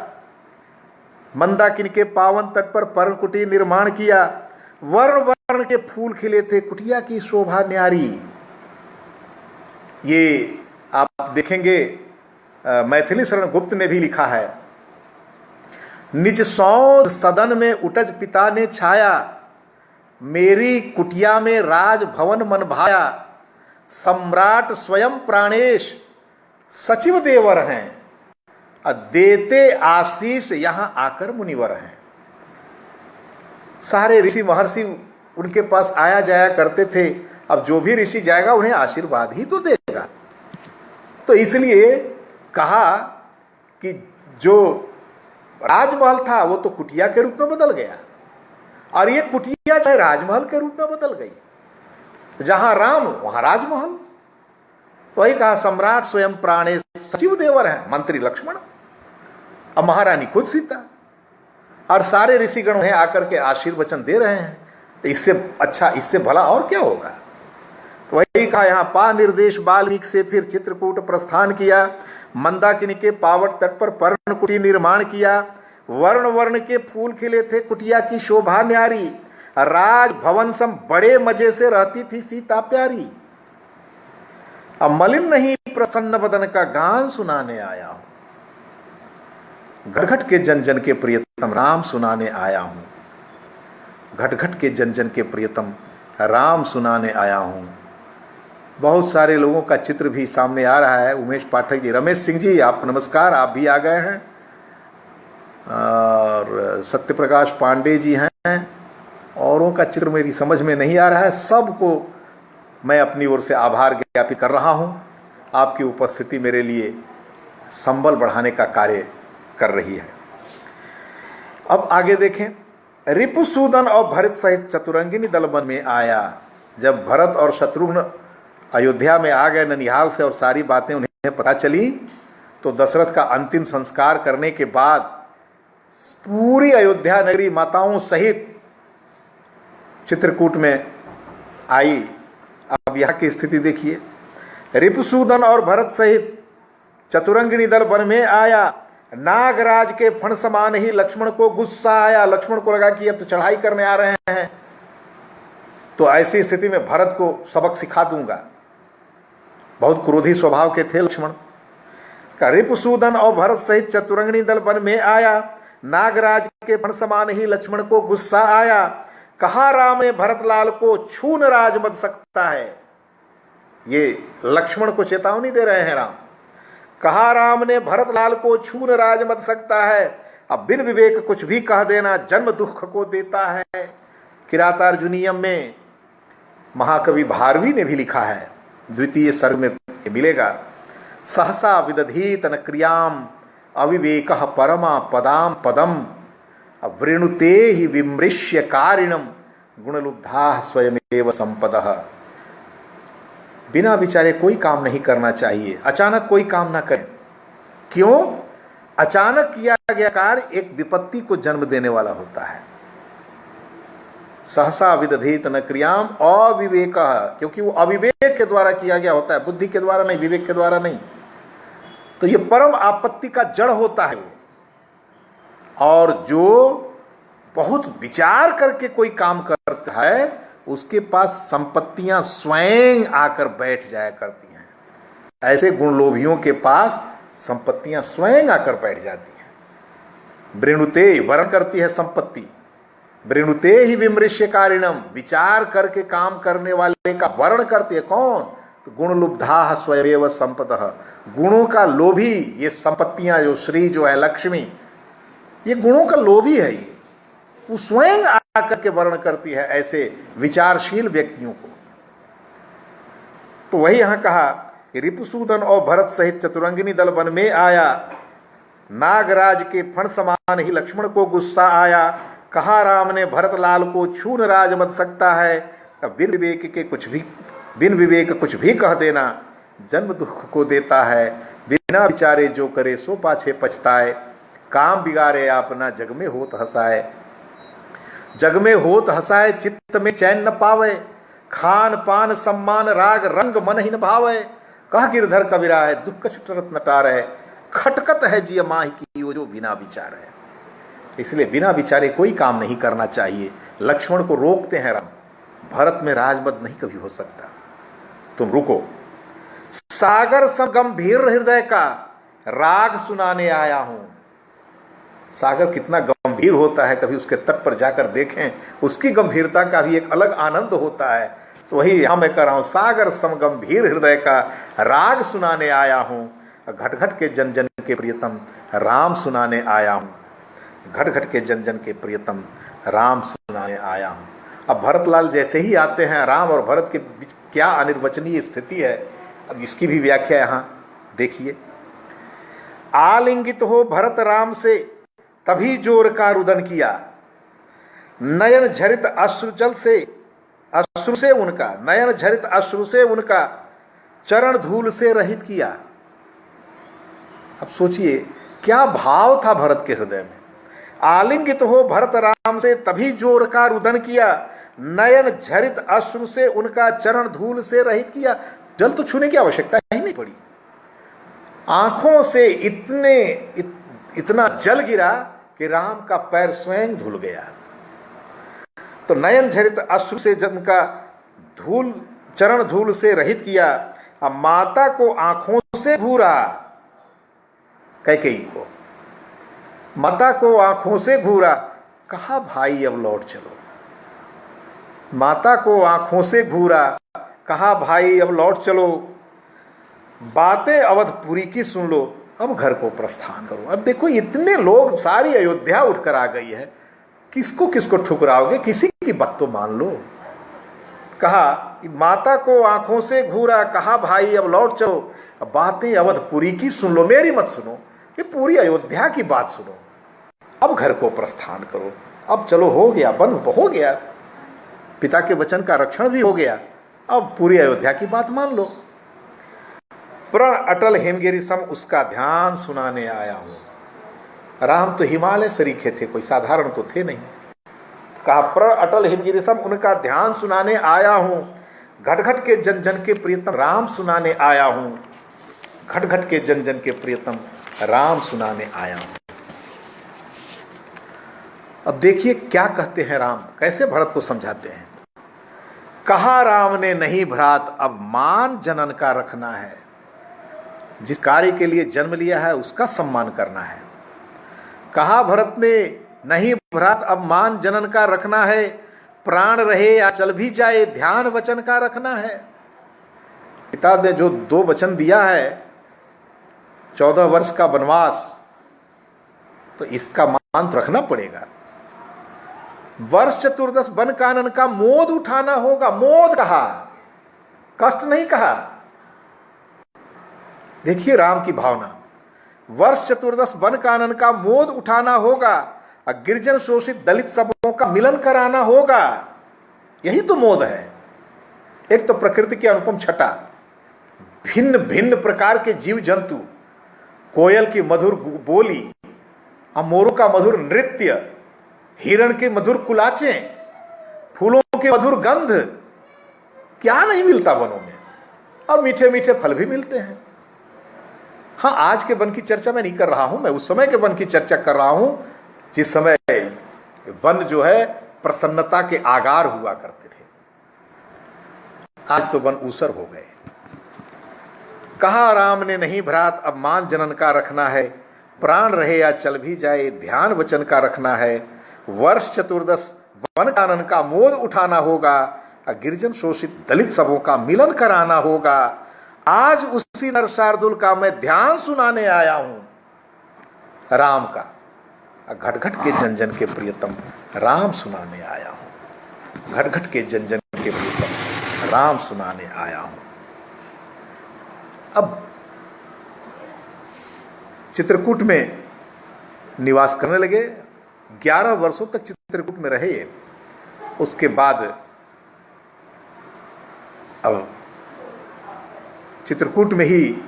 मंदाकिनी के पावन तट पर पर्णकुटी निर्माण किया। वर्ण वर्ण के फूल खिले थे, कुटिया की शोभा न्यारी। ये आप देखेंगे मैथिली शरण गुप्त ने भी लिखा है, निज सौध सदन में उटज पिता ने छाया। मेरी कुटिया में राज भवन मन भाया। सम्राट स्वयं प्राणेश सचिव देवर हैं, देते आशीष यहां आकर मुनिवर हैं। सारे ऋषि महर्षि उनके पास आया जाया करते थे। अब जो भी ऋषि जाएगा उन्हें आशीर्वाद ही तो देगा। तो इसलिए कहा कि जो राजमहल था वो तो कुटिया के रूप में बदल गया, और ये कुटिया जो है राजमहल के रूप में बदल गई। जहां राम वहां राजमहल। वही कहा सम्राट स्वयं प्राणे सचिव देवर है, मंत्री लक्ष्मण, अब महारानी खुद सीता, और सारे ऋषिगण हैं आकर के आशीर्वचन दे रहे हैं। तो इससे अच्छा, इससे भला और क्या होगा। तो वही कहा यहाँ पा निर्देश वाल्मीकि से फिर चित्रकूट प्रस्थान किया, मंदाकिनी के पावट तट पर पर्ण कुटी निर्माण किया, वर्ण वर्ण के फूल खिले थे, कुटिया की शोभा न्यारी, राज भवन सम बड़े मजे से रहती थी सीता प्यारी। अब मलिन नहीं प्रसन्न बदन का गान सुनाने आया हूं, घट के जन जन के प्रियतम राम सुनाने आया हूं, घट के जन जन के प्रियतम राम सुनाने आया हूं। बहुत सारे लोगों का चित्र भी सामने आ रहा है। उमेश पाठक जी, रमेश सिंह जी आप नमस्कार, आप भी आ गए हैं, और सत्यप्रकाश पांडे जी हैं। औरों का चित्र मेरी समझ में नहीं आ रहा है। सबको मैं अपनी ओर से आभार ज्ञापित कर रहा हूं। आपकी उपस्थिति मेरे लिए संबल बढ़ाने का कार्य कर रही है। अब आगे देखें, रिपुसूदन और भरत सहित चतुरंगिनी दल वन में आया। जब भरत और शत्रुघ्न अयोध्या में आ गए ननिहाल से और सारी बातें उन्हें पता चली, तो दशरथ का अंतिम संस्कार करने के बाद पूरी अयोध्या नगरी माताओं सहित चित्रकूट में आई। अब यहाँ की स्थिति देखिए, रिपुसूदन और भरत सहित चतुरंगिनी दल वन में आया, नागराज के फण समान ही लक्ष्मण को गुस्सा आया। लक्ष्मण को लगा कि अब तो चढ़ाई करने आ रहे हैं, तो ऐसी स्थिति में भरत को सबक सिखा दूंगा। बहुत क्रोधी स्वभाव के थे लक्ष्मण। का रिपुसूदन और भरत सहित चतुरंगिनी दल वन में आया, नागराज के फण समान ही लक्ष्मण को गुस्सा आया। कहा राम ने भरतलाल को छून राज मत सकता है। ये लक्ष्मण को चेतावनी दे रहे हैं राम। कहा राम ने भरतलाल को छून राज मत सकता है, अब बिन विवेक कुछ भी कह देना जन्म दुख को देता है। किरातार्जुनीयम में महाकवि भारवी ने भी लिखा है, द्वितीय सर्ग में मिलेगा, सहसा विदधीत न क्रियाम अविवेक परमा पदाम पदम वृणुते ही विमृश्य कारिणम गुणलुब्धा स्वयमेव संपदः। बिना विचारे कोई काम नहीं करना चाहिए, अचानक कोई काम ना करें। क्यों? अचानक किया गया कार्य एक विपत्ति को जन्म देने वाला होता है। सहसा विदधीत न क्रियाम अविवेक, क्योंकि वो अविवेक के द्वारा किया गया होता है, बुद्धि के द्वारा नहीं, विवेक के द्वारा नहीं। तो ये परम आपत्ति का जड़ होता है। और जो बहुत विचार करके कोई काम करता है, उसके पास संपत्तियां स्वयं आकर बैठ जाया करती हैं। ऐसे गुणलोभियों के पास संपत्तियां स्वयं आकर बैठ जाती हैं। वृणुते वर्ण करती है संपत्ति, वृणुते ही विमृश्य कारिणम, विचार करके काम करने वाले का वर्ण करती है कौन? तो गुणलुब्धा स्वयमेव संपदः, गुणों का लोभी। ये संपत्तियां जो श्री जो है लक्ष्मी, ये गुणों का लोभी है। ये वो स्वयं आकर के वर्ण करती है ऐसे विचारशील व्यक्तियों को। तो वही यहां कहा कि रिपुसूदन और भरत सहित चतुरंगिनी दल वन में आया, नागराज के फण समान ही लक्ष्मण को गुस्सा आया। कहा राम ने भरतलाल को छून राज मत सकता है, अब बिन विवेक कुछ भी कह देना जन्म दुख को देता है। बिना विचारे जो करे सो पाछे पछताए, काम बिगाड़े अपना जग में होत हंसाए। जग में होत हंसाए चित्त में चैन न पावे, खान पान सम्मान राग रंग मन ही न भावे। कह गिरधर कबीरा है दुख कछुट न टारे, खटकत है जिय माही की जो बिना विचार है। इसलिए बिना विचारे कोई काम नहीं करना चाहिए। लक्ष्मण को रोकते हैं राम, भरत में राजमद नहीं कभी हो सकता, तुम रुको। सागर सम गंभीर हृदय का राग सुनाने आया हूं। सागर कितना गंभीर होता है, कभी उसके तट पर जाकर देखें, उसकी गंभीरता का भी एक अलग आनंद होता है। तो वही यहां मैं कह रहा हूं, सागर सम गंभीर हृदय का राग सुनाने आया हूं, घट घट के जन जन के प्रियतम राम सुनाने आया हूं। घट घट के जन जन के प्रियतम राम सुनाने आया हूं। अब भरतलाल जैसे ही आते हैं, राम और भरत के बीच क्या अनिर्वचनीय स्थिति है, अब इसकी भी व्याख्या यहां देखिए। आलिंगित हो भरत राम से तभी जोर का रुदन किया, नयन झरित अश्रुजल से अश्रु से उनका, नयन झरित अश्रु से उनका चरण धूल से रहित किया। अब सोचिए क्या भाव था भरत के हृदय में। आलिंगित हो भरत राम से तभी जोर का रुदन किया, नयन झरित अश्रु से उनका चरण धूल से रहित किया। जल तो छूने की आवश्यकता ही नहीं पड़ी, आंखों से इतना जल गिरा कि राम का पैर स्वयं धुल गया। तो नयन झरित अश्रु से जब उनका धूल चरण धूल से रहित किया, अब माता को आंखों से घूरा, कैकेयी को माता को आंखों से घूरा, कहा भाई अब लौट चलो। माता को आंखों से घूरा, कहा भाई अब लौट चलो, बातें अवधपुरी की सुन लो, अब घर को प्रस्थान करो। अब देखो इतने लोग, सारी अयोध्या उठकर आ गई है, किसको किसको ठुकराओगे, किसी की बात तो मान लो। कहा माता को आंखों से घूरा, कहा भाई अब लौट चलो, अब बातें अवधपुरी की सुन लो, मेरी मत सुनो, ये पूरी अयोध्या की बात सुनो, अब घर को प्रस्थान करो। अब चलो हो गया, वन हो गया, पिता के वचन का रक्षण भी हो गया, अब पूरी अयोध्या की बात मान लो। प्रण अटल हिमगिरी सम उसका ध्यान सुनाने आया हूं। राम तो हिमालय सरीखे थे, कोई साधारण तो थे नहीं। कहा प्रण अटल हिमगिरी सम उनका ध्यान सुनाने आया हूं, घट घट के जन जन के प्रियतम राम सुनाने आया हूं, घट घट के जन जन के प्रियतम राम सुनाने आया हूं। अब देखिए क्या कहते हैं राम, कैसे भरत को समझाते हैं। कहा राम ने नहीं भ्रात अब मान जनन का रखना है, जिस कार्य के लिए जन्म लिया है उसका सम्मान करना है। कहा भरत ने नहीं भ्रात अब मान जनन का रखना है, प्राण रहे या चल भी जाए ध्यान वचन का रखना है। पिता ने जो 2 वचन दिया है, 14 वर्ष का वनवास, तो इसका मान तो रखना पड़ेगा। वर्ष चतुर्दश वन कानन का मोद उठाना होगा, मोद कहा, कष्ट नहीं कहा। देखिए राम की भावना, वर्ष चतुर्दश वन कानन का मोद उठाना होगा, गिरजन शोषित दलित सबों का मिलन कराना होगा, यही तो मोद है। एक तो प्रकृति की अनुपम छटा, भिन्न भिन्न प्रकार के जीव जंतु, कोयल की मधुर बोली, मोरों का मधुर नृत्य, हिरण के मधुर कुलाचें, फूलों के मधुर गंध, क्या नहीं मिलता वनों में, और मीठे मीठे फल भी मिलते हैं। हाँ, आज के वन की चर्चा मैं नहीं कर रहा हूं, मैं उस समय के वन की चर्चा कर रहा हूं जिस समय वन जो है प्रसन्नता के आगार हुआ करते थे। आज तो वन ऊसर हो गए। कहा राम ने नहीं भ्रात अब मान जनन का रखना है, प्राण रहे या चल भी जाए ध्यान वचन का रखना है। वर्ष चतुर्दश वन कानन का मोद उठाना होगा, गिरजन शोषित दलित सबों का मिलन कराना होगा। आज उसी नर शार्दुल का मैं ध्यान सुनाने आया हूं, राम का, घट घट के जन जन के प्रियतम राम सुनाने आया हूं, घट घट के जन जन के प्रियतम राम सुनाने आया हूं। अब चित्रकूट में निवास करने लगे, 11 वर्षों तक चित्रकूट में रहे। उसके बाद अब चित्रकूट में ही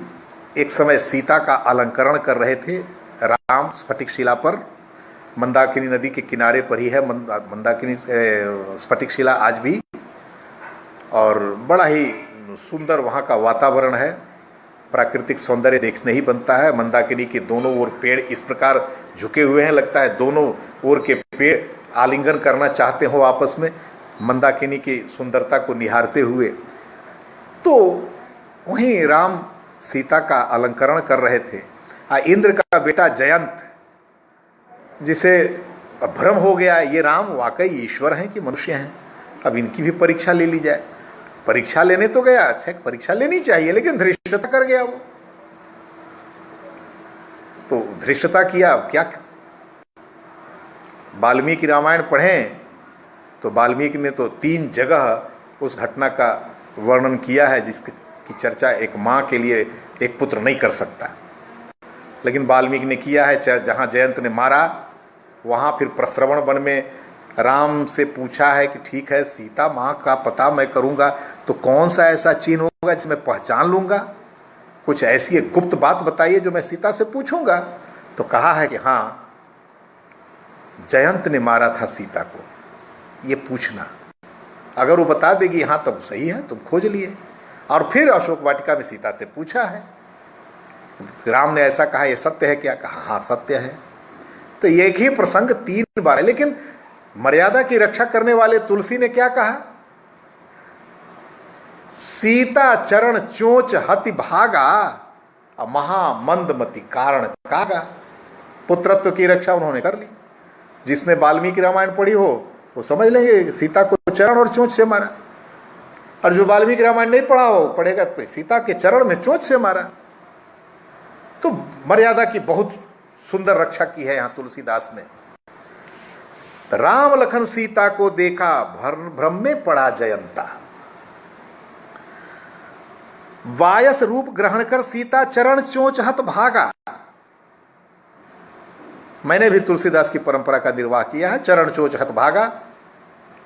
एक समय सीता का अलंकरण कर रहे थे राम, स्फटिक शिला पर, मंदाकिनी नदी के किनारे पर ही है मंदाकिनी स्फटिक शिला आज भी, और बड़ा ही सुंदर वहाँ का वातावरण है, प्राकृतिक सौंदर्य देखने ही बनता है। मंदाकिनी के दोनों ओर पेड़ इस प्रकार झुके हुए हैं, लगता है दोनों ओर के पेड़ आलिंगन करना चाहते हो आपस में, मंदाकिनी की सुंदरता को निहारते हुए। तो वहीं राम सीता का अलंकरण कर रहे थे। इंद्र का बेटा जयंत, जिसे भ्रम हो गया ये राम वाकई ईश्वर हैं कि मनुष्य हैं, अब इनकी भी परीक्षा ले ली जाए। परीक्षा लेने तो गया, अच्छा परीक्षा लेनी चाहिए, लेकिन धृष्टता कर गया वो। तो धृष्टता किया क्या, वाल्मीकि रामायण पढ़ें तो वाल्मीकि ने तो 3 जगह उस घटना का वर्णन किया है जिसकी चर्चा एक माँ के लिए एक पुत्र नहीं कर सकता, लेकिन वाल्मीकि ने किया है। जहाँ जयंत ने मारा वहाँ फिर प्रश्रवण वन में राम से पूछा है कि ठीक है, सीता माँ का पता मैं करूंगा तो कौन सा ऐसा चिन्ह होगा जिसमें पहचान लूंगा, कुछ ऐसी एक गुप्त बात बताइए जो मैं सीता से पूछूंगा। तो कहा है कि हाँ, जयंत ने मारा था सीता को, ये पूछना। अगर वो बता देगी हाँ तब सही है, तुम खोज लिए। और फिर अशोक वाटिका में सीता से पूछा है, राम ने ऐसा कहा, ये सत्य है क्या? कहा हाँ सत्य है। तो एक ही प्रसंग 3 बार है, लेकिन मर्यादा की रक्षा करने वाले तुलसी ने क्या कहा? सीता चरण चोंच हति भागा, महामंदमति कारण कागा। पुत्रत्व की रक्षा उन्होंने कर ली। जिसने वाल्मीकि रामायण पढ़ी हो वो समझ लेंगे सीता को चरण और चोंच से मारा, और जो वाल्मीकि रामायण नहीं पढ़ा हो पढ़ेगा तो सीता के चरण में चोंच से मारा। तो मर्यादा की बहुत सुंदर रक्षा की है यहां तुलसीदास ने। राम लखन सीता को देखा, भ्रम में पड़ा जयंता। वायस रूप ग्रहण कर सीता चरण चोंच हत भागा। मैंने भी तुलसीदास की परंपरा का निर्वाह किया है, चरण चोंच हत भागा।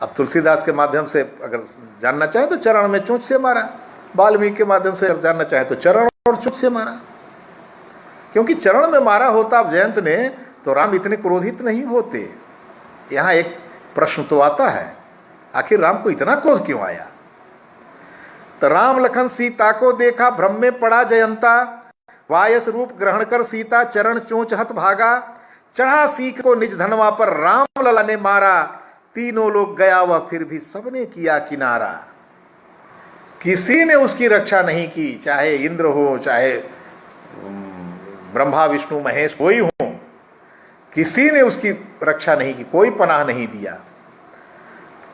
अब तुलसीदास के माध्यम से अगर जानना चाहे तो चरण में चोंच से मारा, वाल्मीकि के माध्यम से अगर जानना चाहे तो चरण और चोंच से मारा। क्योंकि चरण में मारा होता अब जयंत ने तो राम इतने क्रोधित नहीं होते। यहां एक प्रश्न तो आता है, आखिर राम को इतना क्रोध क्यों आया? तो राम लखन सीता को देखा, भ्रम में पड़ा जयंता। वायस रूप ग्रहण कर सीता चरण चोंच हत भागा। चढ़ा सीख को निज धनवा पर राम लला ने मारा। तीनों लोग गया वह फिर भी सबने किया किनारा। किसी ने उसकी रक्षा नहीं की, चाहे इंद्र हो, चाहे ब्रह्मा विष्णु महेश कोई हो, किसी ने उसकी रक्षा नहीं की, कोई पनाह नहीं दिया।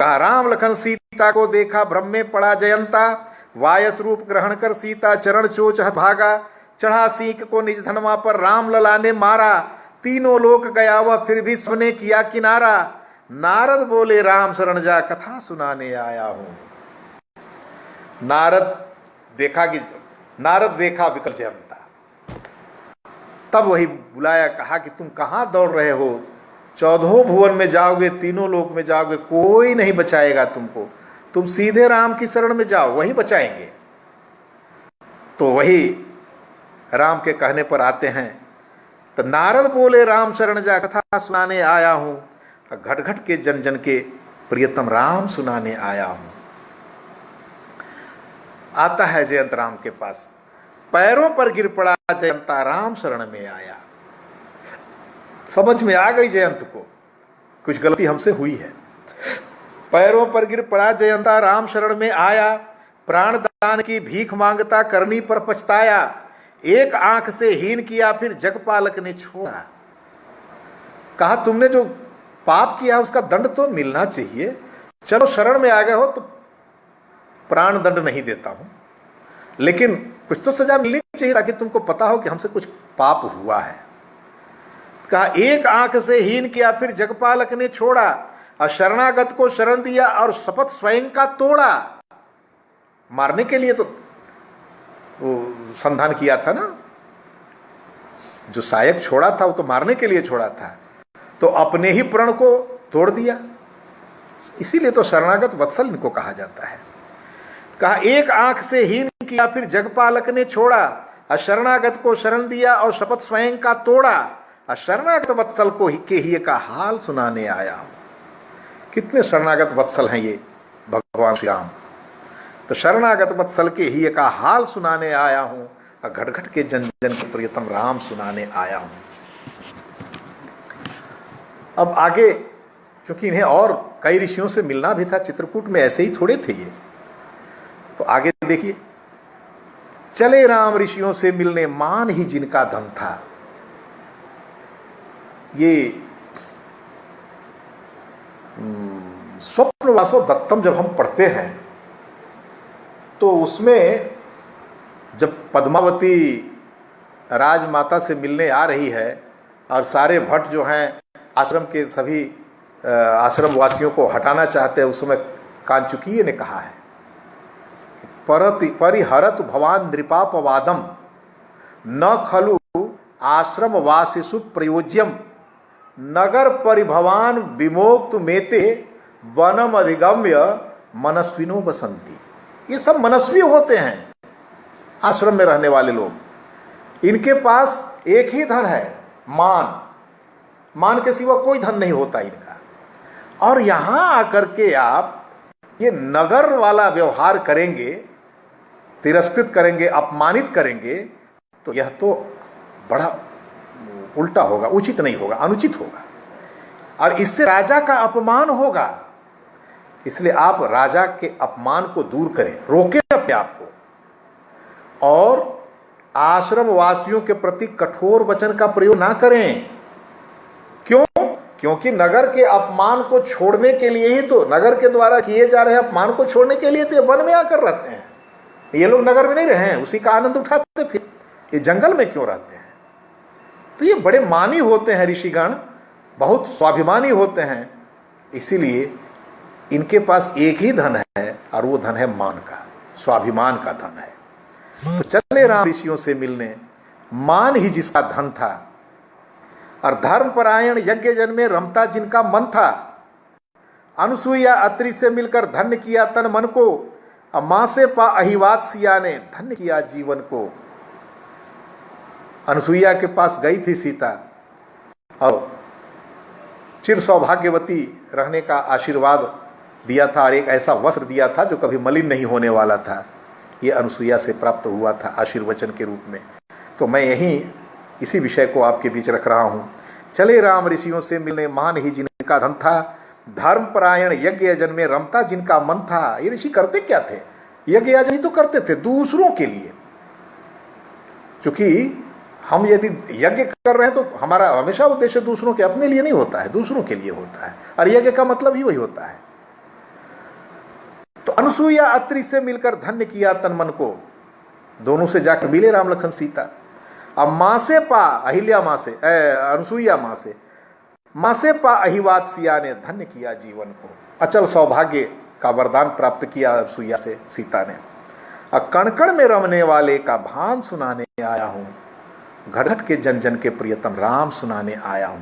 कहा राम लखन सीता को देखा, भ्रम में पड़ा जयंता। वायस रूप ग्रहण कर सीता चरण चोंच हत भागा। चढ़ा सीख को निज धनवा पर राम लला ने मारा। तीनों लोक गया वह फिर भी सबने किया किनारा। नारद बोले राम शरण जा, कथा सुनाने आया हूं। नारद देखा विकल जयंता, तब वही बुलाया, कहा कि तुम कहां दौड़ रहे हो? 14 भुवन में जाओगे, तीनों लोक में जाओगे, कोई नहीं बचाएगा तुमको। तुम सीधे राम की शरण में जाओ, वही बचाएंगे। तो वही राम के कहने पर आते हैं। तो नारद बोले राम शरण जा, कथा सुनाने आया हूं। घट घट के जन जन के प्रियतम राम सुनाने आया हूं। आता है जयंत राम के पास, पैरों पर गिर पड़ा जयंता, राम शरण में आया। समझ में आ गई जयंत को कुछ गलती हमसे हुई है। पैरों पर गिर पड़ा जयंता, राम शरण में आया। प्राण दान की भीख मांगता, करनी पर पछताया। एक आंख से हीन किया, फिर जगपालक ने छोड़ा। कहा तुमने जो पाप किया उसका दंड तो मिलना चाहिए, चलो शरण में आ गए हो तो प्राण दंड नहीं देता हूं, लेकिन कुछ तो सजा मिलनी चाहिए ताकि तुमको पता हो कि हमसे कुछ पाप हुआ है। कहा एक आंख से हीन किया, फिर जगपालक ने छोड़ा। और शरणागत को शरण दिया और शपथ स्वयं का तोड़ा। मारने के लिए तो वो संधान किया था ना, जो सायक छोड़ा था वो तो मारने के लिए छोड़ा था, तो अपने ही प्रण को तोड़ दिया। इसीलिए तो शरणागत वत्सल इनको कहा जाता है। कहा एक आंख से हीन किया, फिर जगपालक ने छोड़ा। और शरणागत को शरण दिया और शपथ स्वयं का तोड़ा। और शरणागत वत्सल को के ही का हाल सुनाने आया हूं। कितने शरणागत वत्सल हैं ये भगवान श्री राम। तो शरणागत वत्सल के ही का हाल सुनाने आया हूं। और घट घट के जन जन के प्रियतम राम सुनाने आया हूं। अब आगे, क्योंकि इन्हें और कई ऋषियों से मिलना भी था, चित्रकूट में ऐसे ही थोड़े थे ये, तो आगे देखिए। चले राम ऋषियों से मिलने, मान ही जिनका धन था। ये स्वप्नवासो दत्तम जब हम पढ़ते हैं तो उसमें जब पद्मावती राजमाता से मिलने आ रही है और सारे भट्ट जो हैं आश्रम के सभी आश्रम वासियों को हटाना चाहते हैं, उस समय कांचुकीय ने कहा है परिहरत भवान नृपापवादम न खलु आश्रम वासिषु प्रयोज्यम नगर परिभवान विमोक्त मेते वनम अधिगम्य मनस्विनो बसंती। ये सब मनस्वी होते हैं आश्रम में रहने वाले लोग। इनके पास एक ही धन है, मान। मान के सिवा कोई धन नहीं होता इनका। और यहां आकर के आप ये नगर वाला व्यवहार करेंगे, तिरस्कृत करेंगे, अपमानित करेंगे, तो यह तो बड़ा उल्टा होगा, उचित नहीं होगा, अनुचित होगा, और इससे राजा का अपमान होगा। इसलिए आप राजा के अपमान को दूर करें, रोकें अपने आप को, और आश्रम वासियों के प्रति कठोर वचन का प्रयोग ना करें। क्यों? क्योंकि नगर के अपमान को छोड़ने के लिए ही तो, नगर के द्वारा किए जा रहे अपमान को छोड़ने के लिए तो वन में आकर रहते हैं। ये लोग नगर में नहीं रहे हैं, उसी का आनंद उठाते, फिर ये जंगल में क्यों रहते हैं? तो ये बड़े मानी होते हैं ऋषिगण, बहुत स्वाभिमानी होते हैं। इसीलिए इनके पास एक ही धन है, और वो धन है मान का, स्वाभिमान का धन है। तो चले राम ऋषियों से मिलने। मान ही जिसका धन था, और धर्मपरायण यज्ञ जन में रमता जिनका मन था, अनुसुईया अत्रि से मिलकर धन्य किया तन मन को, और मां से पा अहिवात सिया ने धन्य किया जीवन को। अनुसुईया के पास गई थी सीता, और चिर सौभाग्यवती रहने का आशीर्वाद दिया था, और एक ऐसा वस्त्र दिया था जो कभी मलिन नहीं होने वाला था। ये अनुसुईया से प्राप्त हुआ था आशीर्वचन के रूप में। तो मैं यहीं इसी विषय को आपके बीच रख रहा हूं। चले राम ऋषियों से मिलने, मान ही जिनका धन था, धर्मपरायण यज्ञ यजन में रमता जिनका मन था। ये ऋषि करते क्या थे? यज्ञ यजन ही तो करते थे दूसरों के लिए। क्योंकि हम यदि यज्ञ कर रहे हैं तो हमारा हमेशा उद्देश्य दूसरों के, अपने लिए नहीं होता है, दूसरों के लिए होता है, और यज्ञ का मतलब ही वही होता है। तो अनुसुईया अत्रि से मिलकर धन्य किया तन मन को, दोनों से जाकर मिले राम लखन सीता। अब मां से पा, अहिल्या मां से, अनुसुईया मां से, मां से पा अहिवात सिया ने धन्य किया जीवन को। अचल सौभाग्य का वरदान प्राप्त किया अनुसुईया से सीता ने। अब कण में रमने वाले का भान सुनाने आया हूं, घटघट के जन जन के प्रियतम राम सुनाने आया हूं।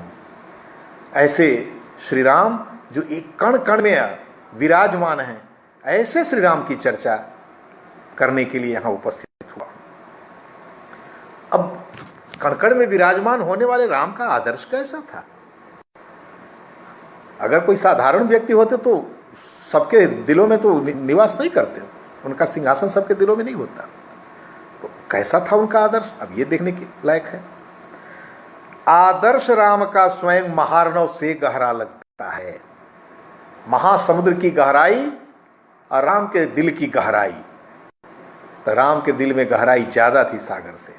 ऐसे श्री राम जो एक कण कण में विराजमान हैं, ऐसे श्री राम की चर्चा करने के लिए यहां उपस्थित हुआ। अब कण में विराजमान होने वाले राम का आदर्श कैसा था? अगर कोई साधारण व्यक्ति होते तो सबके दिलों में तो निवास नहीं करते, उनका सिंहासन सबके दिलों में नहीं होता। तो कैसा था उनका आदर्श? अब ये देखने के लायक है। आदर्श राम का स्वयं महार्णव से गहरा लगता है। महासमुद्र की गहराई और राम के दिल की गहराई, तो राम के दिल में गहराई ज्यादा थी सागर से।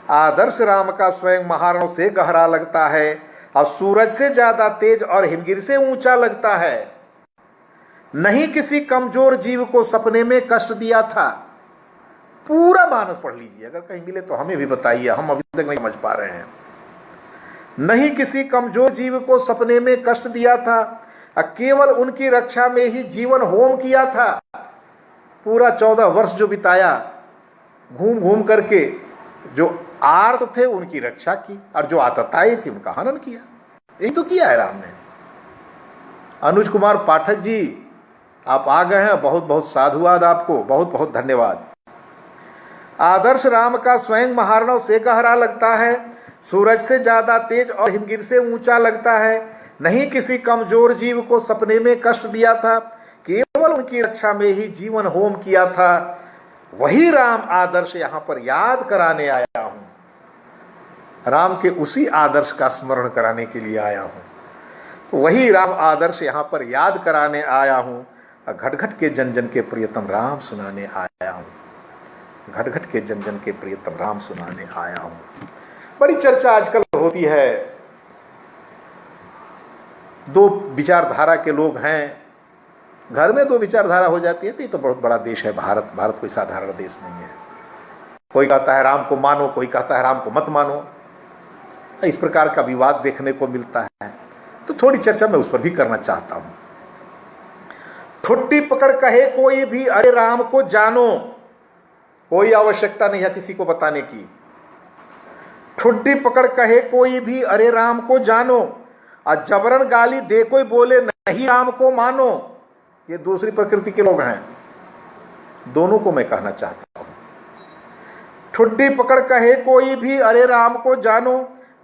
आदर्श राम का स्वयं महार्णव से गहरा लगता है, और सूरज से ज्यादा तेज और हिमगिर से ऊंचा लगता है। नहीं किसी कमजोर जीव को सपने में कष्ट दिया था। पूरा मानस पढ़ लीजिए, अगर कहीं मिले तो हमें भी बताइए, हम अभी तक नहीं समझ पा रहे हैं। नहीं किसी कमजोर जीव को सपने में कष्ट दिया था, केवल उनकी रक्षा में ही जीवन होम किया था। पूरा 14 वर्ष जो बिताया घूम घूम करके, जो आर्त थे उनकी रक्षा की, और जो आतताई थी उनका हनन किया। यही तो किया है राम ने। अनुज कुमार पाठक जी, आप आ गए हैं, बहुत बहुत साधुवाद आपको, बहुत बहुत धन्यवाद। आदर्श राम का स्वयं महार्णव से गहरा लगता है, सूरज से ज्यादा तेज और हिमगिर से ऊंचा लगता है। नहीं किसी कमजोर जीव को सपने में कष्ट दिया था, केवल उनकी रक्षा में ही जीवन होम किया था। वही राम आदर्श यहां पर याद कराने आया हूं। राम के उसी आदर्श का स्मरण कराने के लिए आया हूं। तो वही राम आदर्श यहां पर याद कराने आया हूं। घटघट के जन जन के प्रियतम राम सुनाने आया हूं। घटघट के जन जन के प्रियतम राम सुनाने आया हूं। बड़ी चर्चा आजकल होती है, दो विचारधारा के लोग हैं, घर में दो विचारधारा हो जाती है। तो ये तो बहुत बड़ा देश है भारत। भारत कोई साधारण देश नहीं है। कोई कहता है राम को मानो, कोई कहता है राम को मत मानो। इस प्रकार का विवाद देखने को मिलता है। तो थोड़ी चर्चा मैं उस पर भी करना चाहता हूं। ठुट्टी पकड़ कहे कोई भी, अरे राम को जानो, कोई आवश्यकता नहीं है किसी को बताने की। ठुड्डी पकड़ कहे कोई भी अरे राम को जानो, और जबरन गाली दे कोई बोले नहीं राम को मानो। ये दूसरी प्रकृति के लोग हैं, दोनों को मैं कहना चाहता हूं। ठुड्डी पकड़ कहे कोई भी अरे राम को जानो,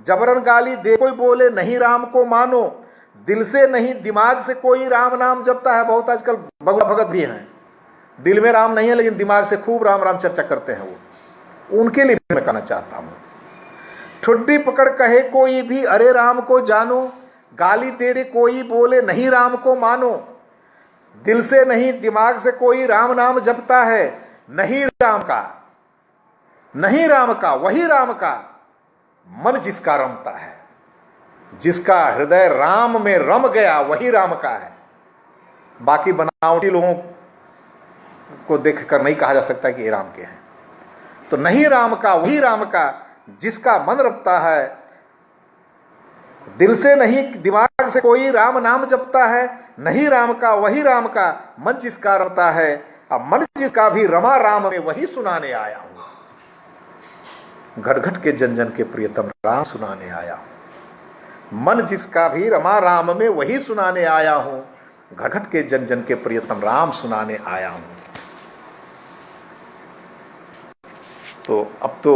जबरन गाली दे कोई बोले नहीं राम को मानो। दिल से नहीं दिमाग से कोई राम नाम जपता है। बहुत आजकल भगवा भगत भी हैं, दिल में राम नहीं है लेकिन दिमाग से खूब राम राम चर्चा करते हैं, वो उनके लिए मैं कहना चाहता हूं। ठुड्डी पकड़ कहे कोई भी अरे राम को जानो, गाली दे दे कोई बोले नहीं राम को मानो। दिल से नहीं दिमाग से कोई राम नाम जपता है, नहीं राम का, नहीं राम का, वही राम का मन जिसका रमता है। जिसका हृदय राम में रम गया वही राम का है। बाकी बनावटी लोगों को देखकर नहीं कहा जा सकता कि ये राम के हैं। तो नहीं राम का, वही राम का जिसका मन रमता है। दिल से नहीं दिमाग से कोई राम नाम जपता है, नहीं राम का, वही राम का मन जिसका रमता है। अब मन जिसका भी रमा राम में वही सुनाने आया हूं। घट घट के जन जन के प्रियतम राम सुनाने आया हूं। मन जिसका भी रमा राम में वही सुनाने आया हूं। घट घट के जन जन के प्रियतम राम सुनाने आया हूं। तो अब तो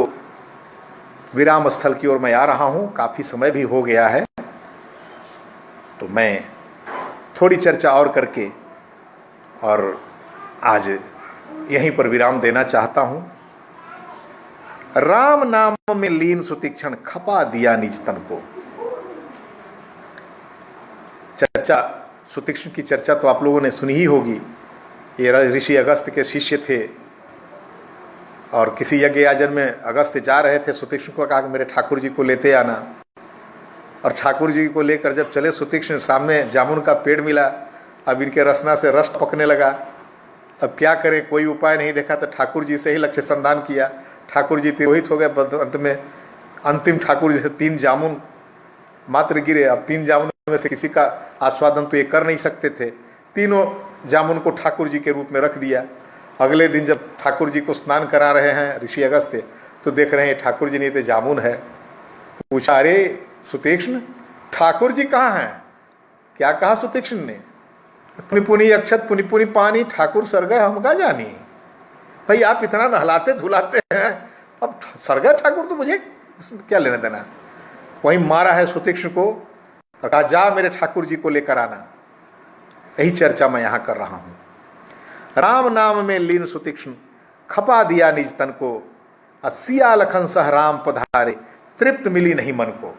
विराम स्थल की ओर मैं आ रहा हूं, काफी समय भी हो गया है। तो मैं थोड़ी चर्चा और करके और आज यहीं पर विराम देना चाहता हूं। राम नाम में लीन सुतीक्षण खपा दिया निज तन को। चर्चा सुतीक्षण की चर्चा तो आप लोगों ने सुनी ही होगी। ये ऋषि अगस्त के शिष्य थे और किसी यज्ञ आयोजन में अगस्त जा रहे थे। सुतीक्षण को कहा कि मेरे ठाकुर जी को लेते आना, और ठाकुर जी को लेकर जब चले सुतीक्षण, सामने जामुन का पेड़ मिला। अब इनके रसना से रस पकने लगा। अब क्या करें, कोई उपाय नहीं देखा तो ठाकुर जी से ही लक्ष्य संधान किया। ठाकुर जी तिरोहित हो गए। अंत में अंतिम ठाकुर जी से 3 जामुन मात्र गिरे। अब 3 जामुन में से किसी का आस्वादन तो ये कर नहीं सकते थे। तीनों जामुन को ठाकुर जी के रूप में रख दिया। अगले दिन जब ठाकुर जी को स्नान करा रहे हैं ऋषि अगस्त्य, तो देख रहे हैं ठाकुर जी नहीं थे, जामुन है। पूछा, अरे सुतीक्ष्ण, ठाकुर जी कहाँ हैं? क्या कहा सुतीक्ष्ण ने? पुनि पुनि अक्षत पुनि पुनि पानी, ठाकुर सरगय हमका जानी। भाई आप इतना नहलाते धुलाते हैं, अब सरगय ठाकुर तो मुझे क्या लेना देना। वहीं मारा है सुतीक्ष्ण को और कहा, जा मेरे ठाकुर जी को लेकर आना। यही चर्चा मैं यहाँ कर रहा हूँ। राम नाम में लीन सुतीक्ष्ण खपा दिया निज तन को, सिया लखन सह राम पधारे, तृप्त मिली नहीं मन को।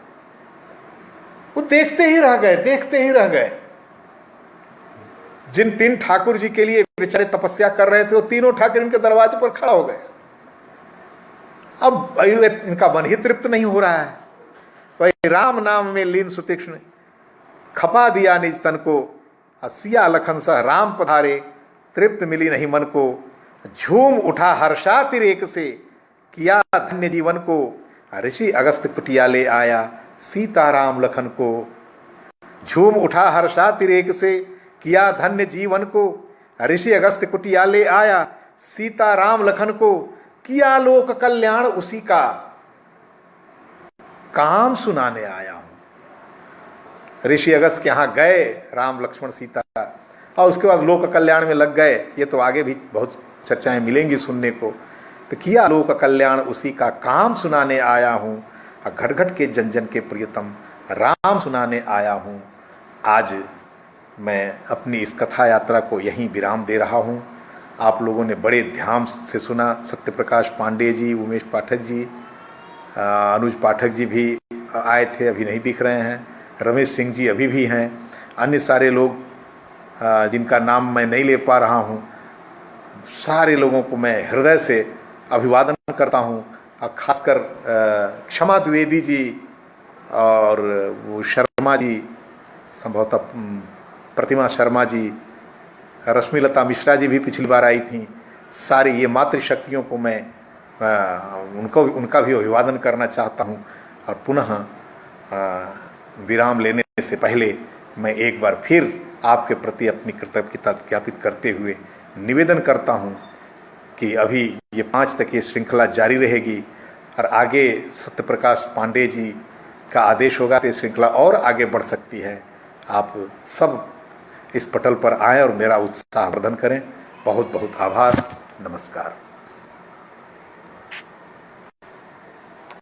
वो देखते ही रह गए, देखते ही रह गए। जिन 3 ठाकुर जी के लिए बेचारे तपस्या कर रहे थे, वो तीनों ठाकुर इनके दरवाजे पर खड़ा हो गए। अब इनका मन ही तृप्त नहीं हो रहा है। वही राम नाम में लीन सुतीक्ष्ण खपा दिया निज तन को, सिया लखन सह राम पधारे, तृप्त मिली नहीं मन को। झूम उठा हर्षातिरेक से, किया धन्य जीवन को। ऋषि अगस्त्य कुटिया ले आया, सीताराम लखन को। झूम उठा हर्षातिरेक से, किया धन्य जीवन को। ऋषि अगस्त्य कुटिया ले आया, सीताराम लखन को। किया लोक कल्याण उसी का, काम सुनाने आया हूं। ऋषि अगस्त्य के यहाँ गए राम लक्ष्मण सीता, और उसके बाद लोक कल्याण में लग गए। ये तो आगे भी बहुत चर्चाएं मिलेंगी सुनने को। तो किया लोक कल्याण उसी का, काम सुनाने आया हूं। घट घट के जन जन के प्रियतम राम सुनाने आया हूं। आज मैं अपनी इस कथा यात्रा को यहीं विराम दे रहा हूं। आप लोगों ने बड़े ध्यान से सुना। सत्यप्रकाश पांडे जी, उमेश पाठक जी, अनुज पाठक जी भी आए थे, अभी नहीं दिख रहे हैं। रमेश सिंह जी अभी भी हैं। अन्य सारे लोग जिनका नाम मैं नहीं ले पा रहा हूं, सारे लोगों को मैं हृदय से अभिवादन करता हूं। और खासकर क्षमा द्विवेदी जी और वो शर्मा जी, संभवतः प्रतिमा शर्मा जी, रश्मिलता मिश्रा जी भी पिछली बार आई थी। सारी ये मातृशक्तियों को मैं उनका भी अभिवादन करना चाहता हूं। और पुनः विराम लेने से पहले मैं एक बार फिर आपके प्रति अपनी कृतज्ञता ज्ञापित करते हुए निवेदन करता हूं कि अभी ये 5 तक ये श्रृंखला जारी रहेगी। और आगे सत्यप्रकाश पांडे जी का आदेश होगा तो ये श्रृंखला और आगे बढ़ सकती है। आप सब इस पटल पर आएँ और मेरा उत्साहवर्धन करें। बहुत बहुत आभार। नमस्कार।